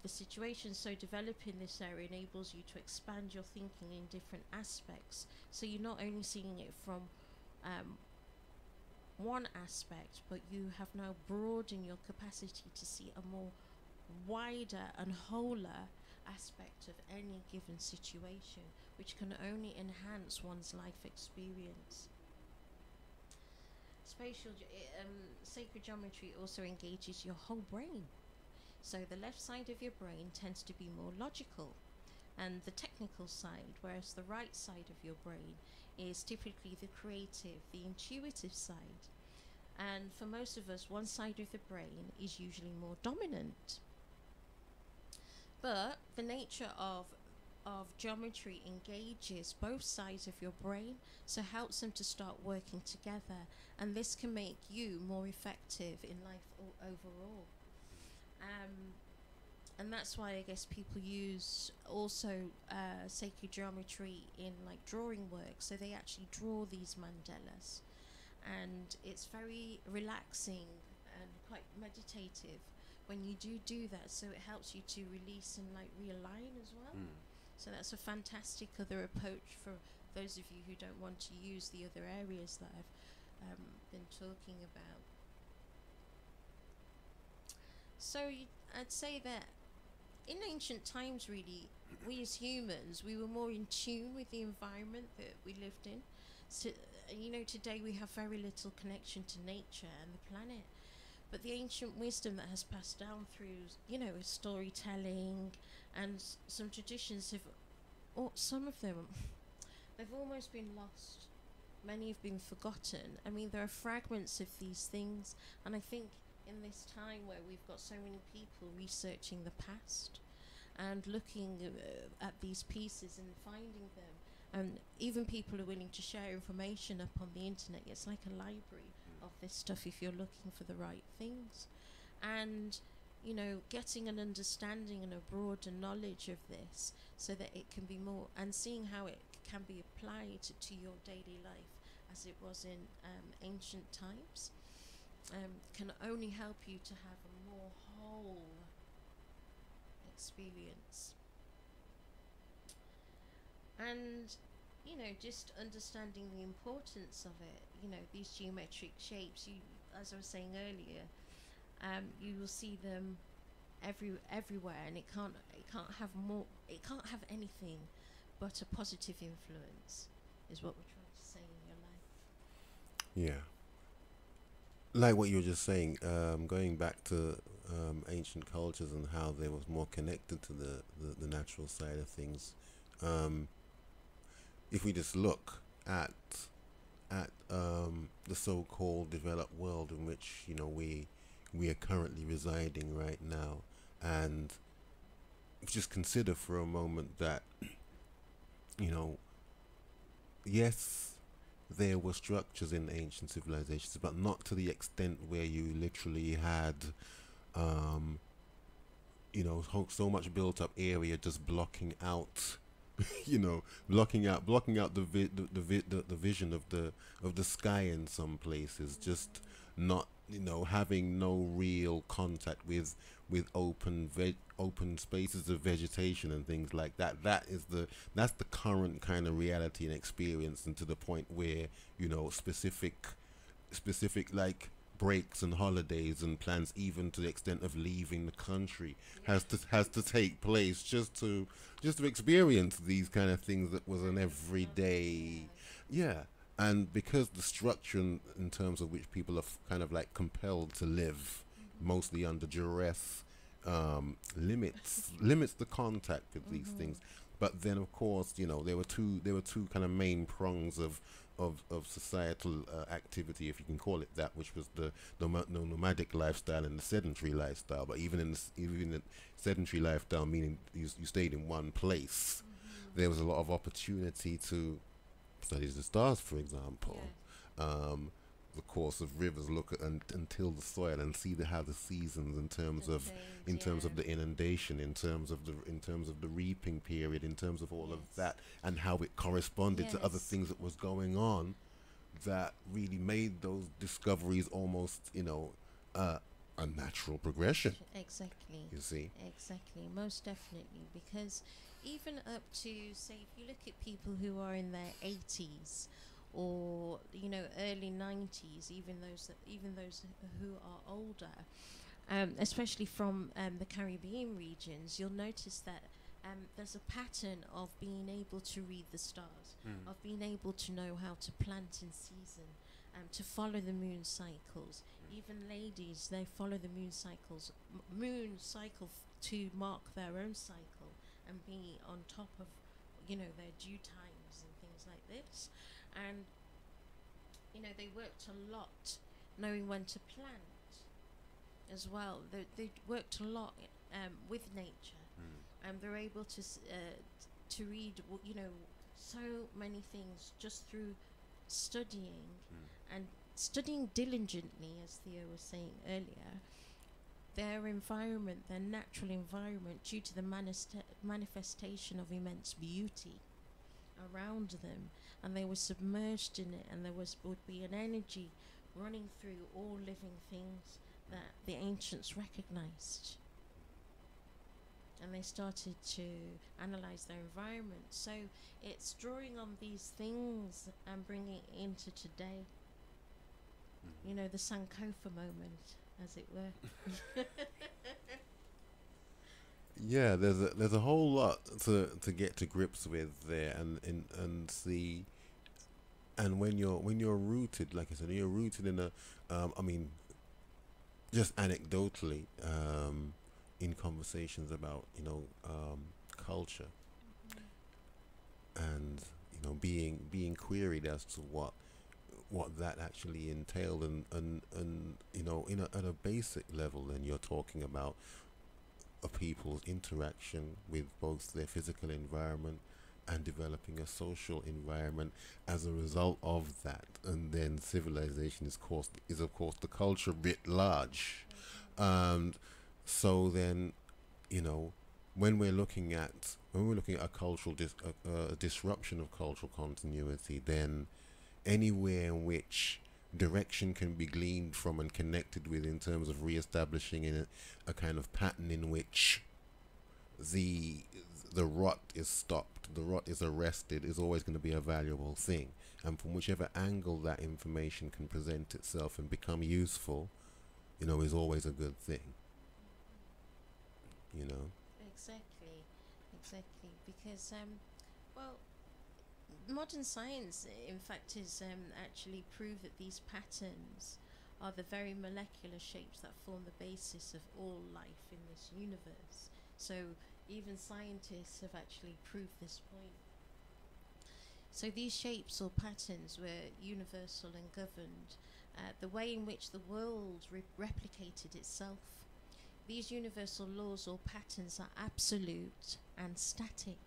the situation. So developing this area enables you to expand your thinking in different aspects. So you're not only seeing it from one aspect, but you have now broadened your capacity to see a more wider and wholer aspect of any given situation, which can only enhance one's life experience. Sacred geometry also engages your whole brain. So the left side of your brain tends to be more logical and the technical side, whereas the right side of your brain is typically the creative, the intuitive side. And for most of us, one side of the brain is usually more dominant. But the nature of geometry engages both sides of your brain, so helps them to start working together, and this can make you more effective in life overall. And that's why I guess people use also sacred geometry in like drawing work, so they actually draw these mandalas, and it's very relaxing and quite meditative when you do that, so it helps you to release and like realign as well. So that's a fantastic other approach for those of you who don't want to use the other areas that I've been talking about. So I'd say that in ancient times, really, we as humans, we were more in tune with the environment that we lived in. So, today we have very little connection to nature and the planet. But the ancient wisdom that has passed down through, storytelling and some traditions some of them, they've almost been lost. Many have been forgotten. I mean, there are fragments of these things, and I think in this time where we've got so many people researching the past and looking at these pieces and finding them, and even people are willing to share information up on the internet. It's like a library of this stuff if you're looking for the right things, and getting an understanding and a broader knowledge of this, so that it can be more, and seeing how it can be applied to your daily life as it was in ancient times, can only help you to have a more whole experience. And just understanding the importance of it, these geometric shapes, as I was saying earlier, you will see them everywhere, and it can't have anything but a positive influence, is what we're trying to say in your life. Yeah. Like what you were just saying, going back to ancient cultures and how they was more connected to the natural side of things. If we just look at the so-called developed world in which we are currently residing right now, and just consider for a moment that yes, there were structures in ancient civilizations, but not to the extent where you literally had so much built up area just blocking out blocking out the vision of the sky in some places, just not having no real contact with open spaces of vegetation and things like that. That's the current kind of reality and experience, and to the point where specific like breaks and holidays and plans, even to the extent of leaving the country, has to take place just to experience these kind of things that was an everyday. And because the structure in terms of which people are kind of like compelled to live, mostly under duress, limits the contact with these things. But then of course there were two kind of main prongs of societal activity, if you can call it that, which was the nomadic lifestyle and the sedentary lifestyle. But even in the sedentary lifestyle, meaning you stayed in one place, there was a lot of opportunity to study the stars, for example. The course of rivers, look at and till the soil and see how the seasons in terms of the inundation, in terms of the reaping period, in terms of all of that, and how it corresponded to other things that was going on, that really made those discoveries almost a natural progression. Exactly. You see? Exactly, most definitely, because even up to, say, if you look at people who are in their 80s or early 90s, even those who are older, especially from the Caribbean regions, you'll notice that there's a pattern of being able to read the stars, of being able to know how to plant in season, to follow the moon cycles. Even ladies, they follow the moon cycles, to mark their own cycle and be on top of, their due times and things like this. And they worked a lot knowing when to plant as well. They worked a lot with nature, and they're able to read, so many things just through studying and studying diligently, as Theo was saying earlier. Their environment, their natural environment, due to the manifestation of immense beauty around them, and they were submerged in it, and there would be an energy running through all living things that the ancients recognized, and they started to analyze their environment. So it's drawing on these things and bringing it into today. The Sankofa moment, as it were. Yeah, there's a whole lot to get to grips with there, and see. And when you're rooted, like I said, you're rooted in a, I mean, just anecdotally, in conversations about culture, and being queried as to what that actually entailed, and at a basic level, then you're talking about a people's interaction with both their physical environment and developing a social environment as a result of that. And then civilization is of course the culture writ large. So then, when we're looking at a cultural disruption of cultural continuity, then anywhere in which direction can be gleaned from and connected with, in terms of re-establishing in a kind of pattern in which the rot is stopped, the rot is arrested, is always going to be a valuable thing. And from whichever angle that information can present itself and become useful, is always a good thing. Exactly, because modern science, in fact, is actually proved that these patterns are the very molecular shapes that form the basis of all life in this universe. So even scientists have actually proved this point. So these shapes or patterns were universal and governed the way in which the world replicated itself. These universal laws or patterns are absolute and static.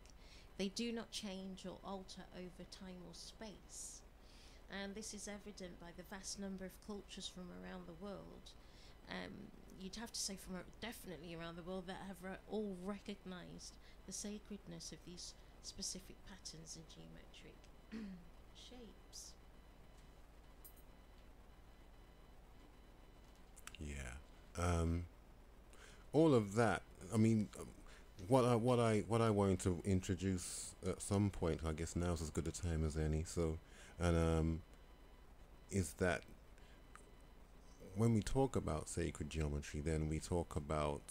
They do not change or alter over time or space. And this is evident by the vast number of cultures from around the world. You'd have to say from definitely around the world, that have all recognized the sacredness of these specific patterns and geometric shapes. Yeah. All of that. I mean, what I wanted to introduce at some point, I guess now's as good a time as any. So, is that when we talk about sacred geometry, then we talk about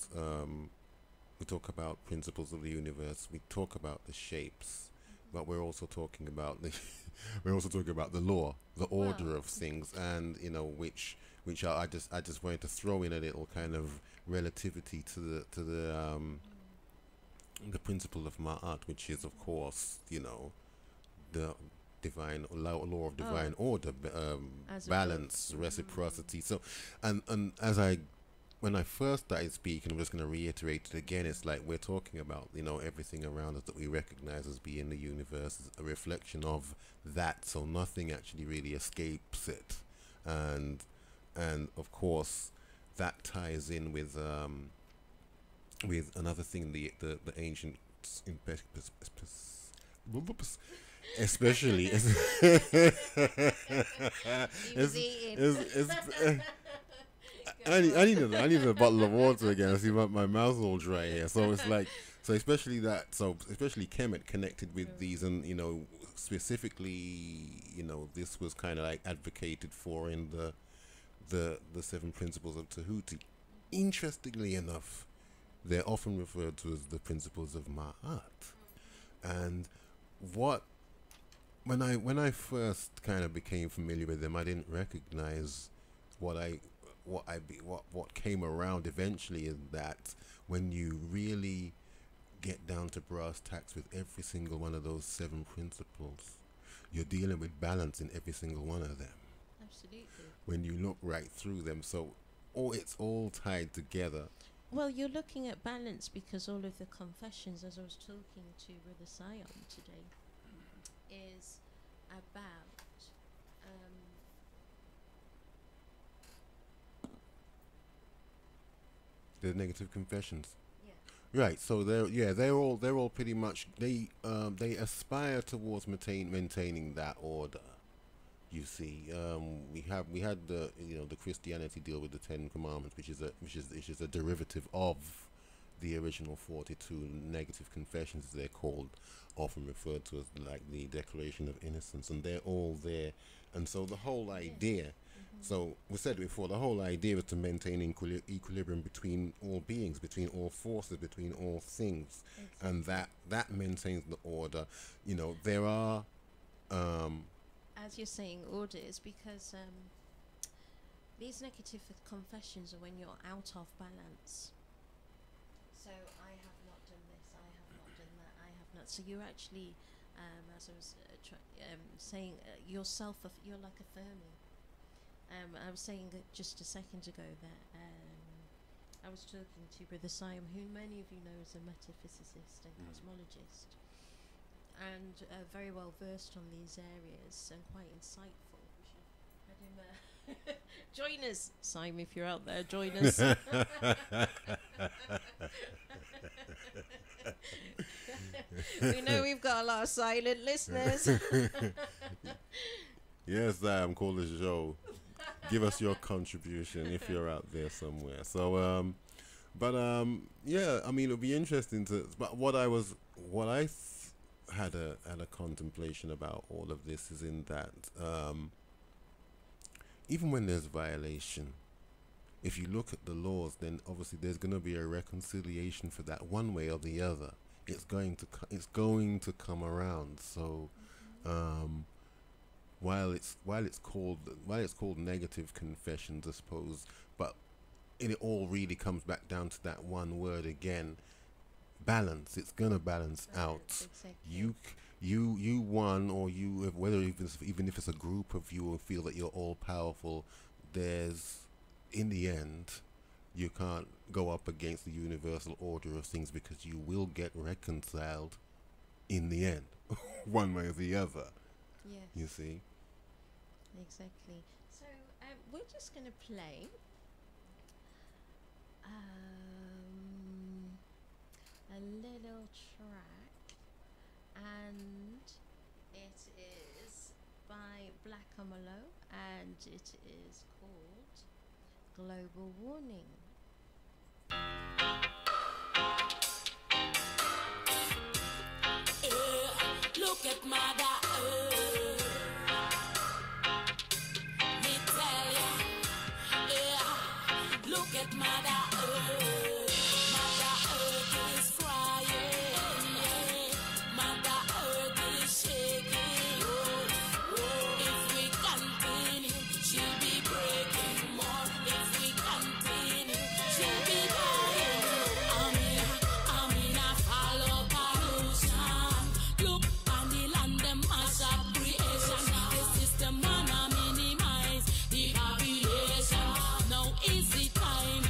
principles of the universe. We talk about the shapes, but we're also talking about the law, the order of things, and which I just wanted to throw in a little kind of relativity to the principle of Ma'at, which is of course the divine law of divine order, balance, reciprocity. So, and when I first started speaking, I'm just going to reiterate it again. It's like we're talking about everything around us that we recognize as being the universe is a reflection of that. So nothing actually really escapes it, and of course that ties in with another thing the ancient especially I need a bottle of water again. I see my mouth's all dry here. So it's like, especially Kemet connected with these, and specifically this was kind of like advocated for in the 7 principles of Tahuti. Interestingly enough, they're often referred to as the principles of Ma'at. And what when I first kind of became familiar with them, I didn't recognize what came around eventually is that when you really get down to brass tacks with every single one of those 7 principles, you're dealing with balance in every single one of them. Absolutely. When you look right through them, so it's all tied together. Well, you're looking at balance because all of the confessions, as I was talking to Brother Sion today, is about the negative confessions. yeah. Right. So they're all pretty much they aspire towards maintaining that order. You see, we had the the Christianity deal with the 10 Commandments, which is a derivative of the original 42 negative confessions, as they're called, often referred to as like the Declaration of Innocence, and they're all there. And so the whole idea, so we said before, the whole idea is to maintain equilibrium between all beings, between all forces, between all things, and that maintains the order. There are as you're saying, orders, because these negative confessions are when you're out of balance. So I have not done this, I have not done that, I have not. So you're actually, as I was saying, you're like affirming. I was saying just a second ago that I was talking to Brother Siam, who many of you know is a metaphysicist and cosmologist, and very well versed on these areas and quite insightful. We should had him join us, Simon, if you're out there. Join us. We know we've got a lot of silent listeners. Yes, call the show. Give us your contribution if you're out there somewhere. So, yeah, I mean, it'll be interesting to. But what I had a contemplation about all of this is in that even when there's violation, if you look at the laws, then obviously there's going to be a reconciliation for that one way or the other. It's going to come around. So while it's called negative confessions, I suppose, but it all really comes back down to that one word again. Balance. It's gonna balance out. Exactly. You won, or you, whether even if it's a group of you who feel that you're all powerful, there's, in the end, you can't go up against the universal order of things, because you will get reconciled in the end, one way or the other. Yes. You see. Exactly. So we're just gonna play. A little track, and it is by Black Amalo, and it is called Global Warning. Look at Mother Earth. Me tell ya, yeah. Look at Mother Earth. Mother Earth is crying, yeah. Mother Earth is shaking. If we continue, she'll be breaking more. If we continue, she'll be dying. Amina, follow pollution. Look on the land, them mash up creation. The system wanna minimize the population. Now is the time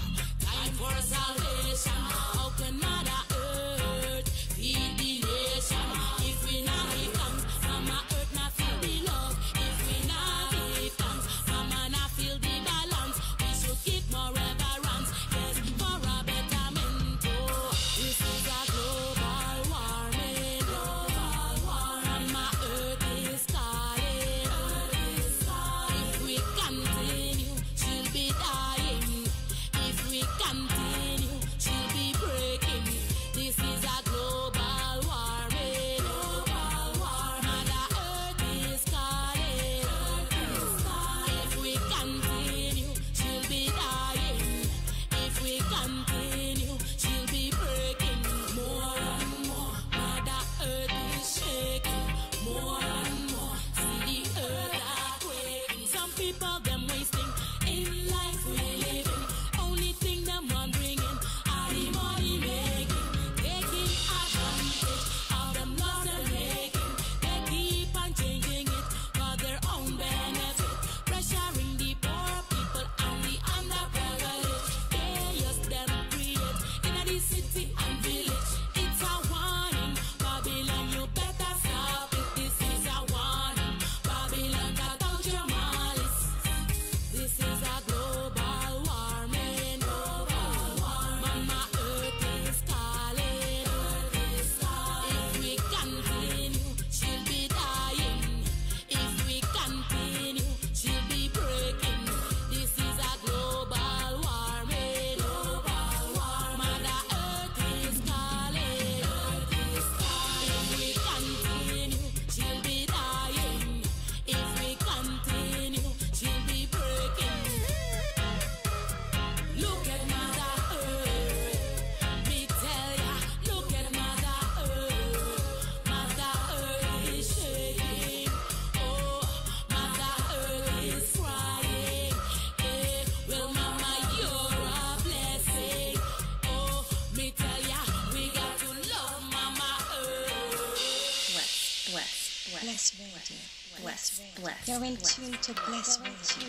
You're in tune to Bless Radio.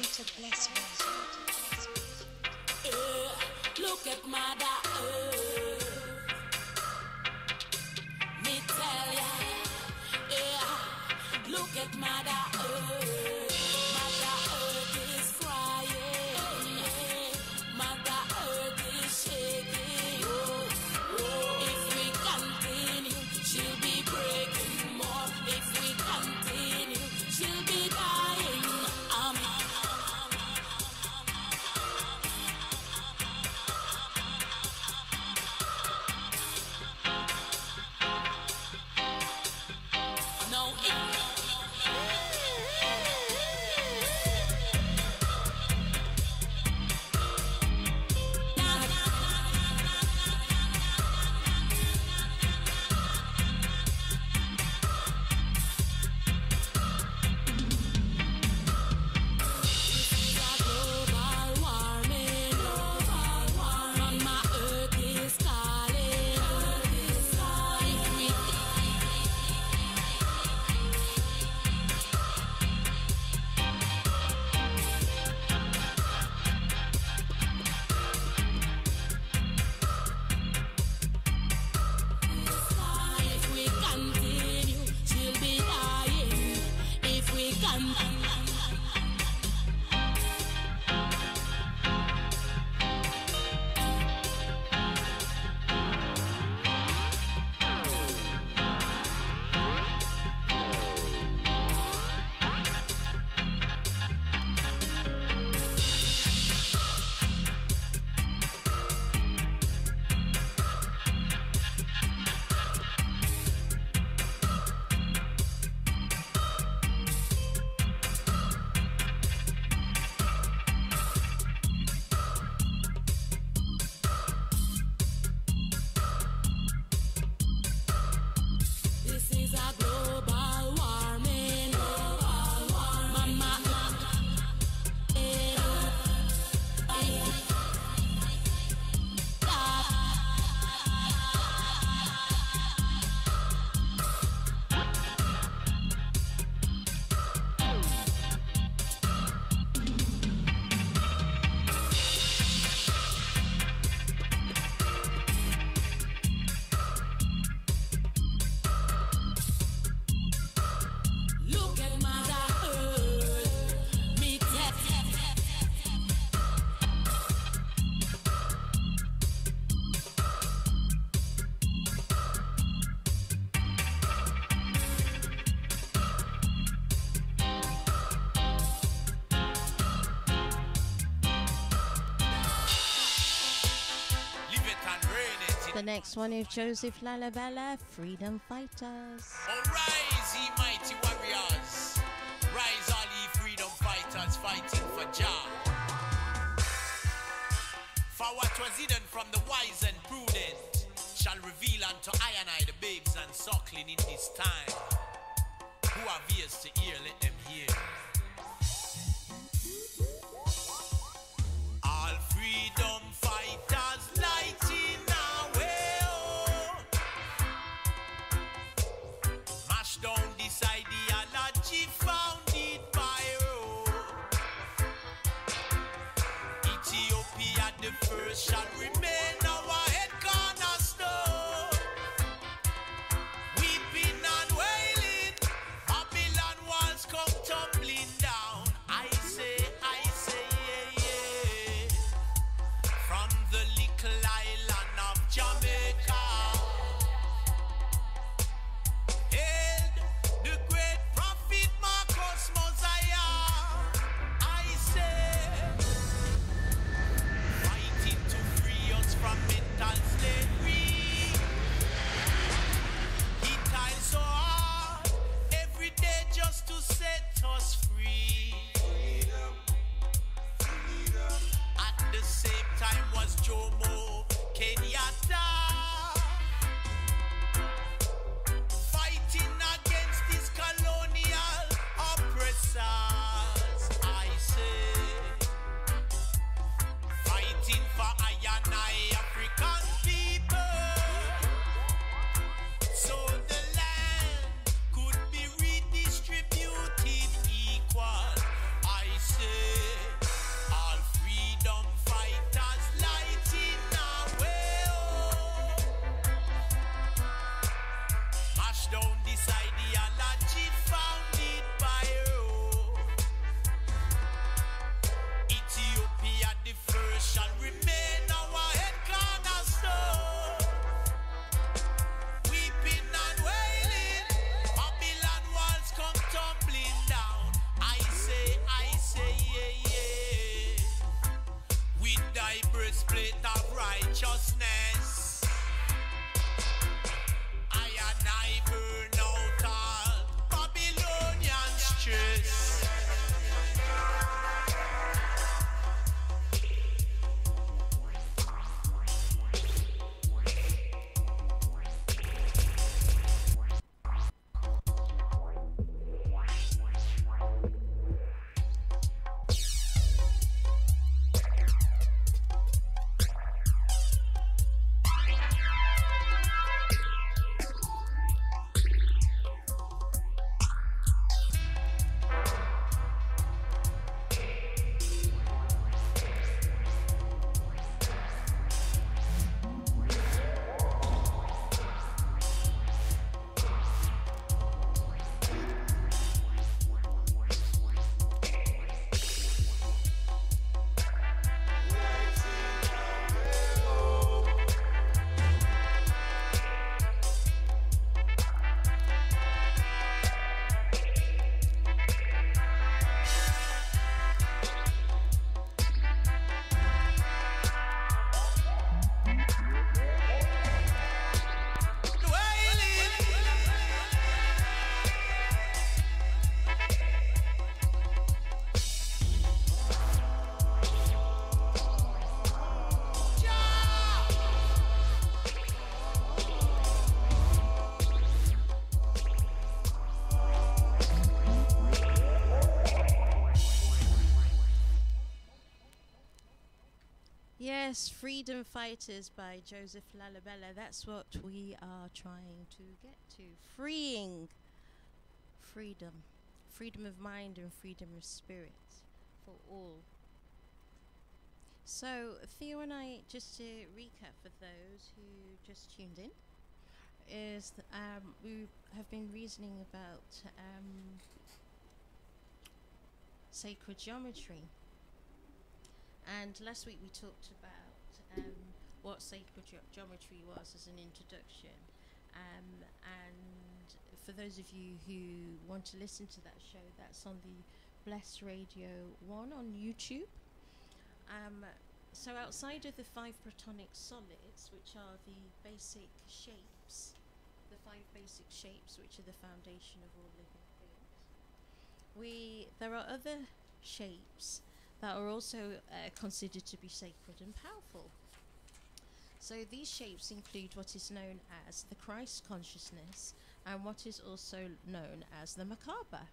Look at Mother Earth. Me tell ya, yeah. Look at Mother Earth. Mother Earth is crying. Mother Earth is shaking. If we continue, she'll be breaking more. If we continue, she'll be dying. No, if we continue, she'll be dying. If we continue. This is a global warming. Mama, look at Mother Earth. Me Live it and reign it. The next one is Joseph Lalabella, Freedom Fighters. Oh, rise, ye mighty warriors. Rise, all ye freedom fighters fighting for Jah. For what was hidden from the wise and prudent shall reveal unto I and I, the babes and suckling in this time. Who have ears to hear, let them hear. All freedom fighters lighting our way, oh. Mash down this ideology founded by road. Ethiopia the first shall remain our head cornerstone. Weeping and wailing, Babylon walls come tumbling Yes, Freedom Fighters by Joseph Lalabella. That's what we are trying to get to. Freeing freedom. Freedom of mind and freedom of spirit for all. So, Theo and I, just to recap for those who just tuned in, is we have been reasoning about sacred geometry. And last week we talked about what sacred geometry was as an introduction. And for those of you who want to listen to that show, that's on the Bless Radio 1 on YouTube. So outside of the 5 protonic solids, which are the basic shapes, the 5 basic shapes which are the foundation of all living things, there are other shapes that are also considered to be sacred and powerful. So these shapes include what is known as the Christ consciousness and what is also known as the macabre.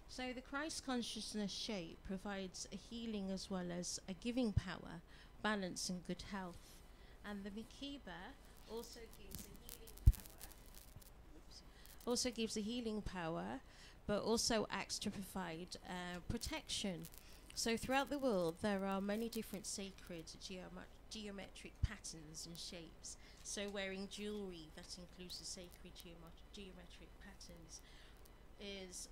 So the Christ consciousness shape provides a healing as well as a giving power, balance and good health. And the macabre also gives a healing power, but also acts to provide protection. So throughout the world there are many different sacred geometric patterns and shapes. So wearing jewellery that includes the sacred geometric patterns is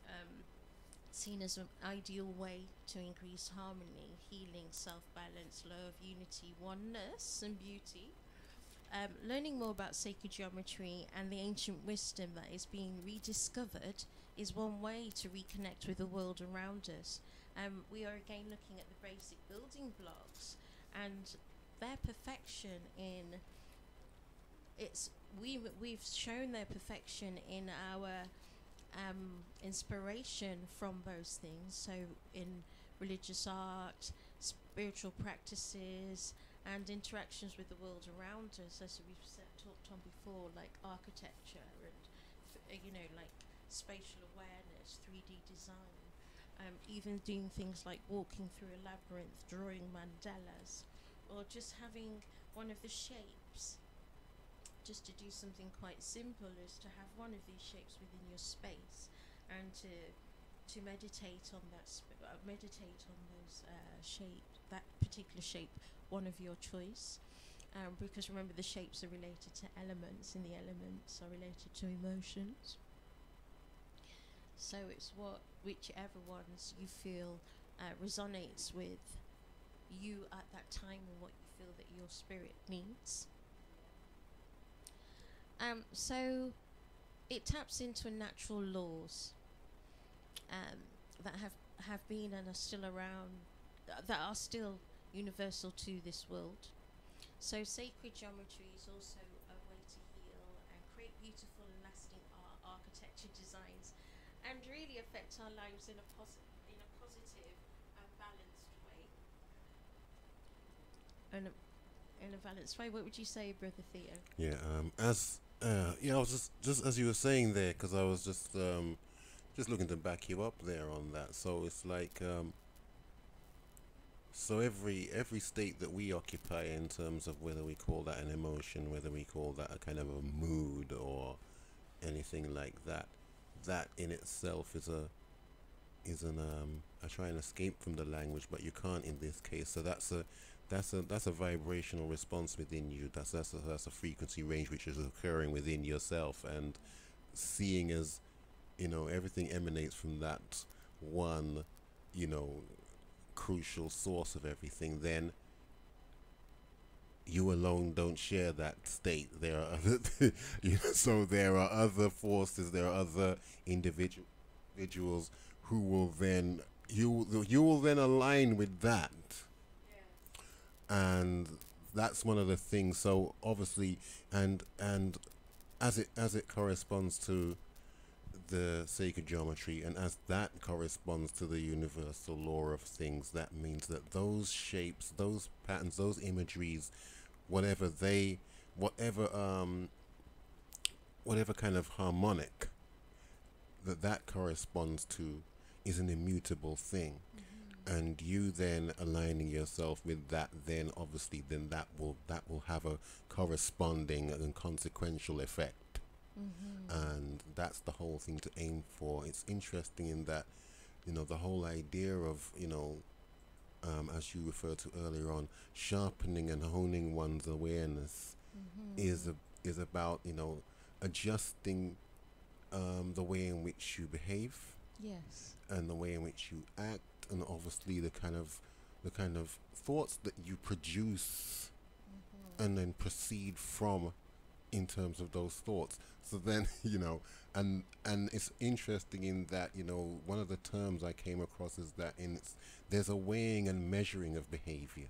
seen as an ideal way to increase harmony, healing, self-balance, love, unity, oneness and beauty. Learning more about sacred geometry and the ancient wisdom that is being rediscovered is one way to reconnect with the world around us. We are again looking at the basic building blocks and their perfection in we've shown their perfection in our inspiration from those things. So in religious art, spiritual practices, and interactions with the world around us, as we've talked on before, like architecture and like spatial awareness, 3D design, even doing things like walking through a labyrinth, drawing mandalas, or just having one of the shapes. Just to do something quite simple is to have one of these shapes within your space, and to meditate on that that particular shape, one of your choice, because remember the shapes are related to elements, and the elements are related to emotions. So it's whichever ones you feel resonates with you at that time, and what you feel that your spirit needs. So it taps into natural laws that have been and are still around, that are still universal to this world. So sacred geometry is also a way to heal and create beautiful and lasting architecture designs, and really affect our lives in a positive and balanced way. In a balanced way. What would you say, Brother Theo? Yeah, I was just as you were saying there, because I was just looking to back you up there on that. So it's like so every state that we occupy, in terms of whether we call that an emotion, whether we call that a kind of a mood or anything like that, that in itself is I try and escape from the language, but you can't in this case. So that's a vibrational response within you. That's a frequency range which is occurring within yourself, and seeing as everything emanates from that one crucial source of everything. Then you alone don't share that state. There are other so there are other forces, there are other individuals who will then you will then align with that. And that's one of the things. So obviously, and as it corresponds to the sacred geometry, and as that corresponds to the universal law of things, that means that those shapes, those patterns, those imageries, whatever kind of harmonic that corresponds to, is an immutable thing. and you then aligning yourself with that, then obviously then that will have a corresponding and consequential effect. And that's the whole thing to aim for. It's interesting in that, the whole idea of, as you referred to earlier on, sharpening and honing one's awareness is about, adjusting the way in which you behave, Yes. and the way in which you act, and obviously the kind of thoughts that you produce and then proceed from in terms of those thoughts. So then, and it's interesting in that, one of the terms I came across is that there's a weighing and measuring of behavior.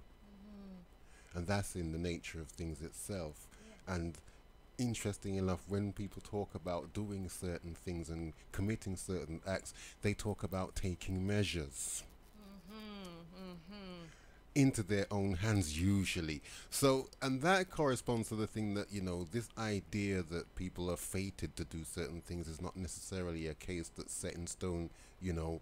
And that's in the nature of things itself. And interesting enough, when people talk about doing certain things and committing certain acts, they talk about taking measures into their own hands usually. So, and that corresponds to the thing that, this idea that people are fated to do certain things is not necessarily a case that's set in stone. You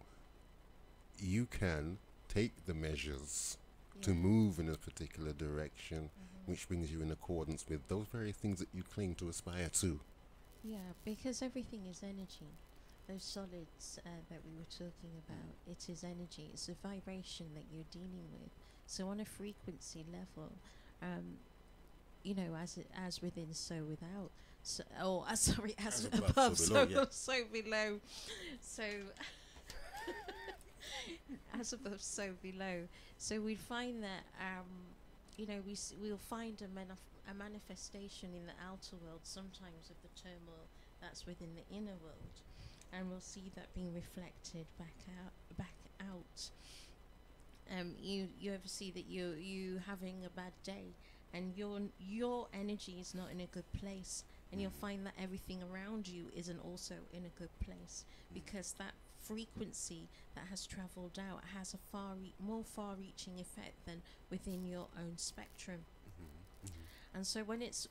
can take the measures to move in a particular direction, which brings you in accordance with those very things that you claim to aspire to. Yeah, because everything is energy. Those solids that we were talking about, it is energy. It's a vibration that you're dealing with. So on a frequency level, as within, so without. So, as above, so below. So as above, so below. So we find that we'll find a manifestation in the outer world sometimes of the turmoil that's within the inner world, and we'll see that being reflected back out. You ever see that you having a bad day and your energy is not in a good place, and you'll find that everything around you isn't also in a good place, because that frequency that has traveled out has a more far-reaching effect than within your own spectrum. And so when it's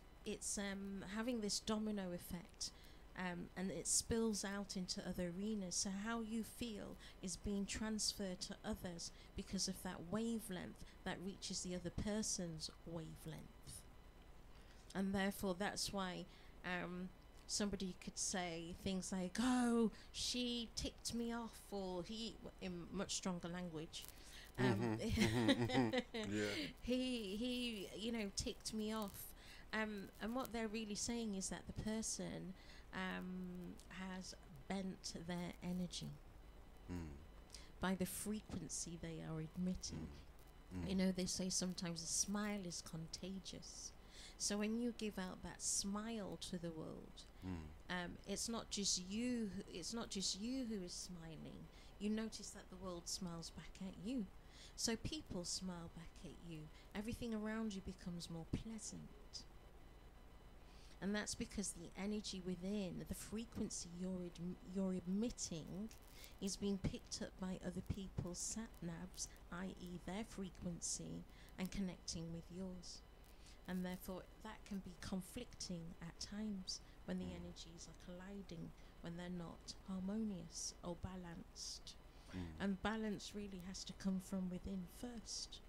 having this domino effect, and it spills out into other arenas, so how you feel is being transferred to others because of that wavelength that reaches the other person's wavelength. And therefore that's why somebody could say things like, oh, she ticked me off, or he, in much stronger language, he ticked me off, and what they're really saying is that the person has bent their energy by the frequency they are emitting. They say sometimes a smile is contagious. So when you give out that smile to the world, it's not just you. It's not just you who is smiling. You notice that the world smiles back at you. So people smile back at you. Everything around you becomes more pleasant. And that's because the energy within, the frequency you're emitting, is being picked up by other people's sat-navs, i.e. their frequency, and connecting with yours. And therefore that can be conflicting at times when the energies are colliding, when they're not harmonious or balanced. And balance really has to come from within first.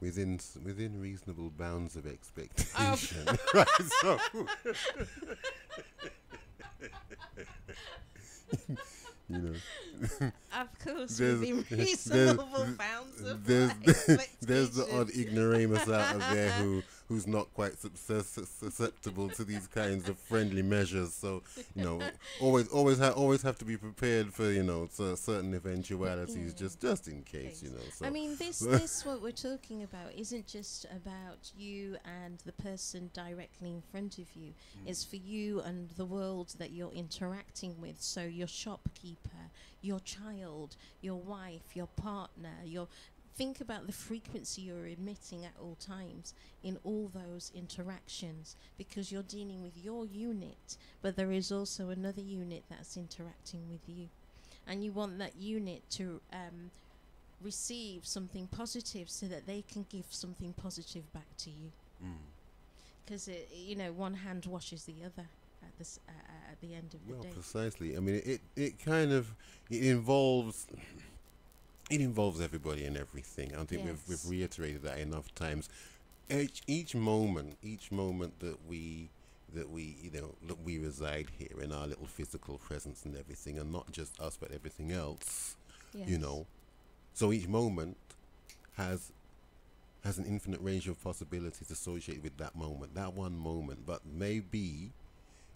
Within reasonable bounds of expectation. Right, so of course, within reasonable bounds of expectation. There's the odd ignoramus out of there who's not quite susceptible to these kinds of friendly measures. So always have to be prepared for certain eventualities, just in case. So. I mean, this what we're talking about isn't just about you and the person directly in front of you. It's for you and the world that you're interacting with. So your shopkeeper, your child, your wife, your partner, think about the frequency you're emitting at all times in all those interactions, because you're dealing with your unit, but there is also another unit that's interacting with you, and you want that unit to receive something positive so that they can give something positive back to you, because one hand washes the other, at the end of the Well, day. precisely. I mean, it kind of it involves everybody and everything. I think we've Yes. reiterated that enough times. Each moment that we that we reside here in our little physical presence and everything, and not just us but everything else. Yes. You know, so each moment has an infinite range of possibilities associated with that moment, that one moment. But maybe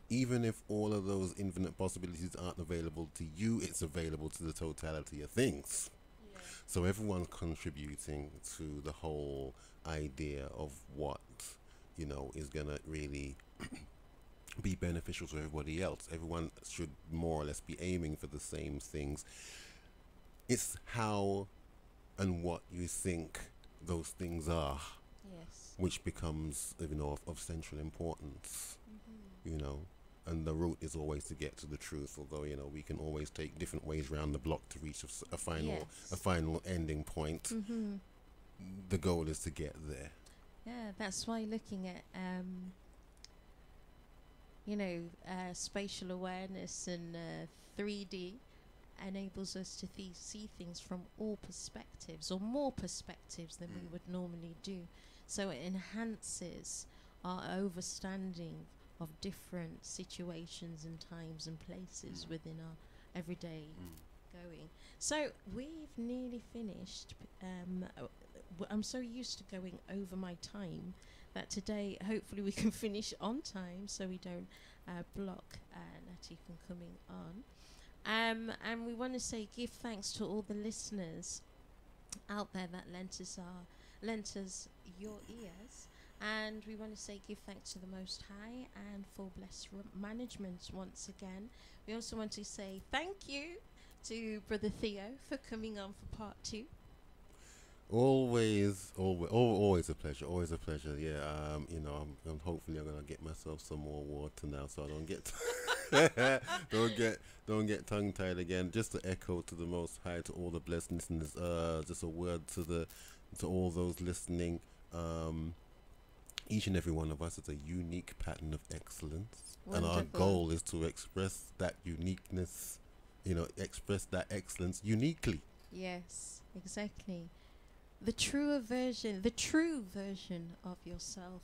even if all of those infinite possibilities aren't available to you, it's available to the totality of things. Yeah. So everyone's contributing to the whole idea of what, you know, is gonna really be beneficial to everybody else. Everyone should more or less be aiming for the same things. It's how and what you think those things are, Yes. which becomes, you know, of central importance. Mm-hmm. You know, and the route is always to get to the truth. Although, you know, we can always take different ways around the block to reach a final ending point. Mm-hmm. The goal is to get there. Yeah, that's why looking at spatial awareness and 3D enables us to see things from all perspectives, or more perspectives than we would normally do. So it enhances our understanding of different situations and times and places within our everyday going. So we've nearly finished. I'm so used to going over my time that today hopefully we can finish on time so we don't block Natty from coming on. And we want to say give thanks to all the listeners out there that lent us your ears, and we want to say give thanks to the Most High and for blessed management once again. We also want to say thank you to Brother Theo for coming on for part 2. Always a pleasure. Always a pleasure. Yeah. You know, I'm hopefully I'm gonna get myself some more water now, so I don't get don't get tongue tied again. Just to echo to the Most High, to all the blessed listeners. Just a word to all those listening. Each and every one of us is a unique pattern of excellence, Wonderful. And our goal is to express that uniqueness. You know, express that excellence uniquely. Yes, exactly. The true version of yourself,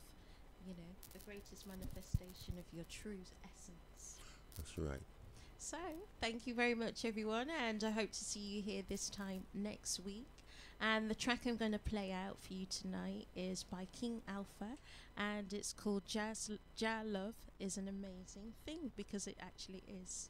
you know, the greatest manifestation of your true essence. That's right. So, thank you very much, everyone, and I hope to see you here this time next week. And the track I'm going to play out for you tonight is by King Alpha, and it's called Ja Love is an Amazing Thing, because it actually is.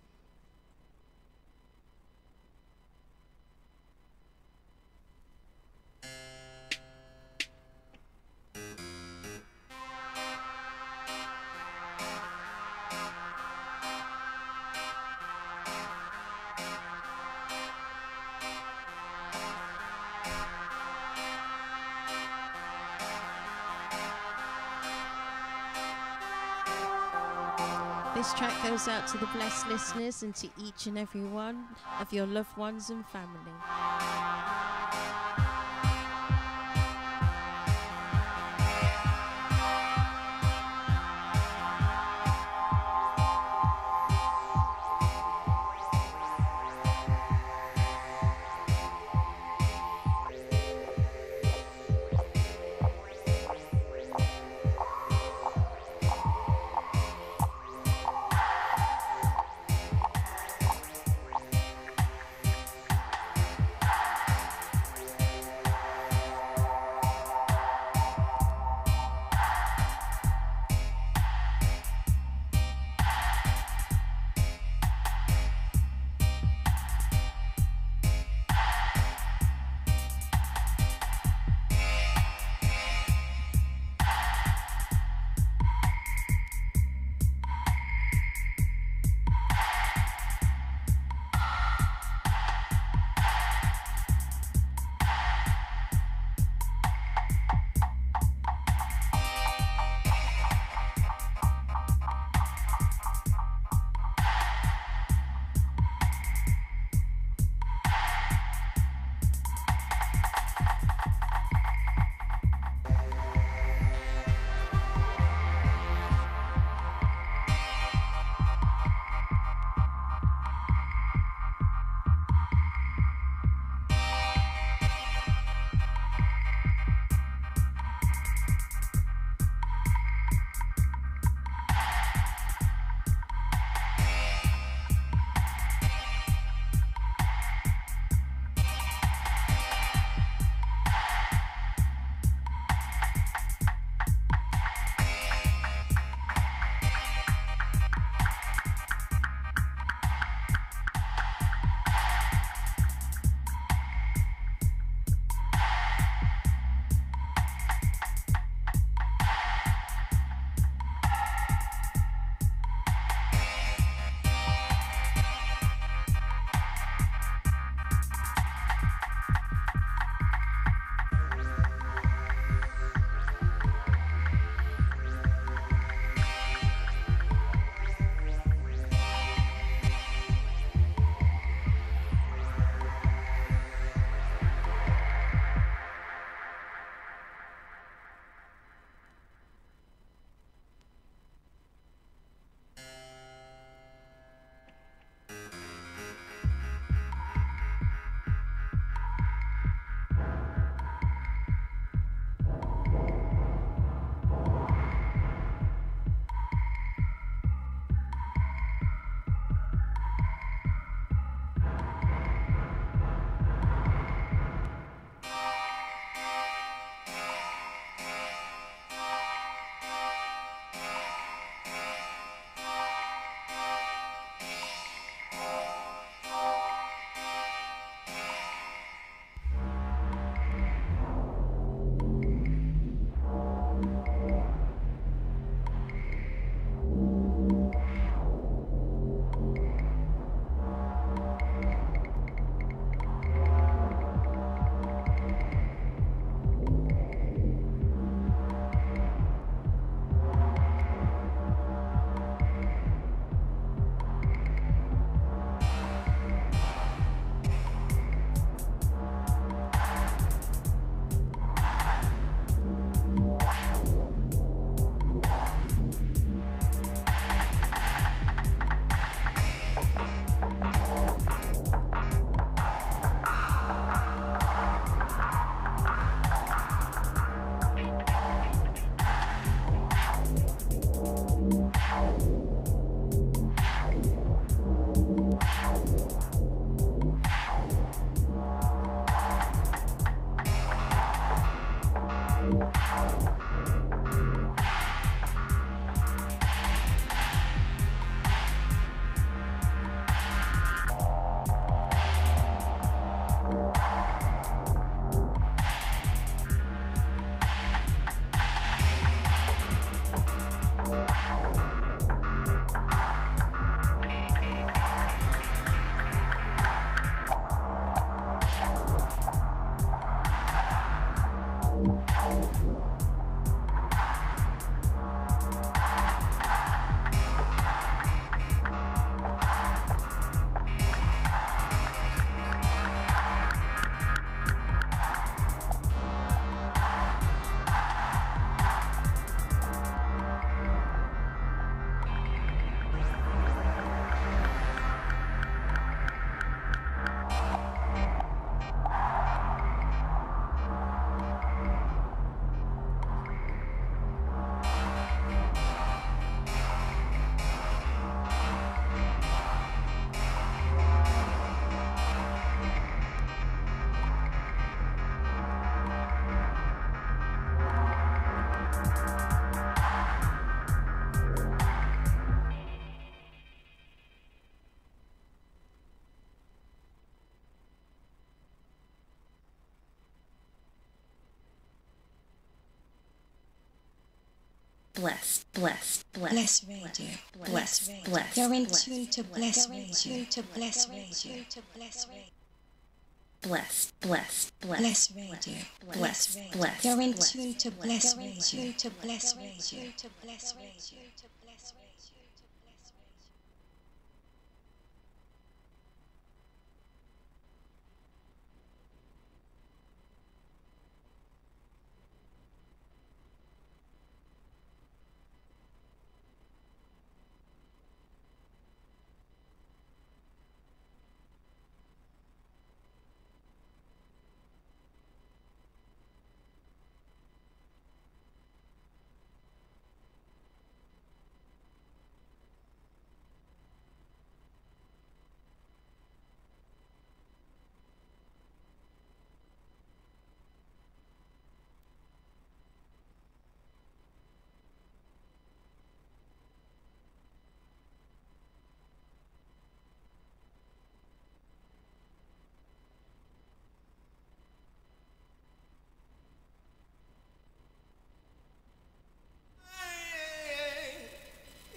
This track goes out to the blessed listeners and to each and every one of your loved ones and family. Blessed Radio. Blessed Radio. You're in tune to Blessed Radio. Blessed Radio. Blessed Radio. Blessed. You're in tune to Blessed Radio. Blessed Radio. Blessed Radio.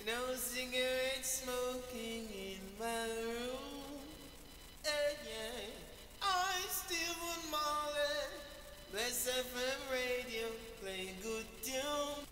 No cigarette smoking in my room. Yeah. I still want more than Bless FM radio, play good tune.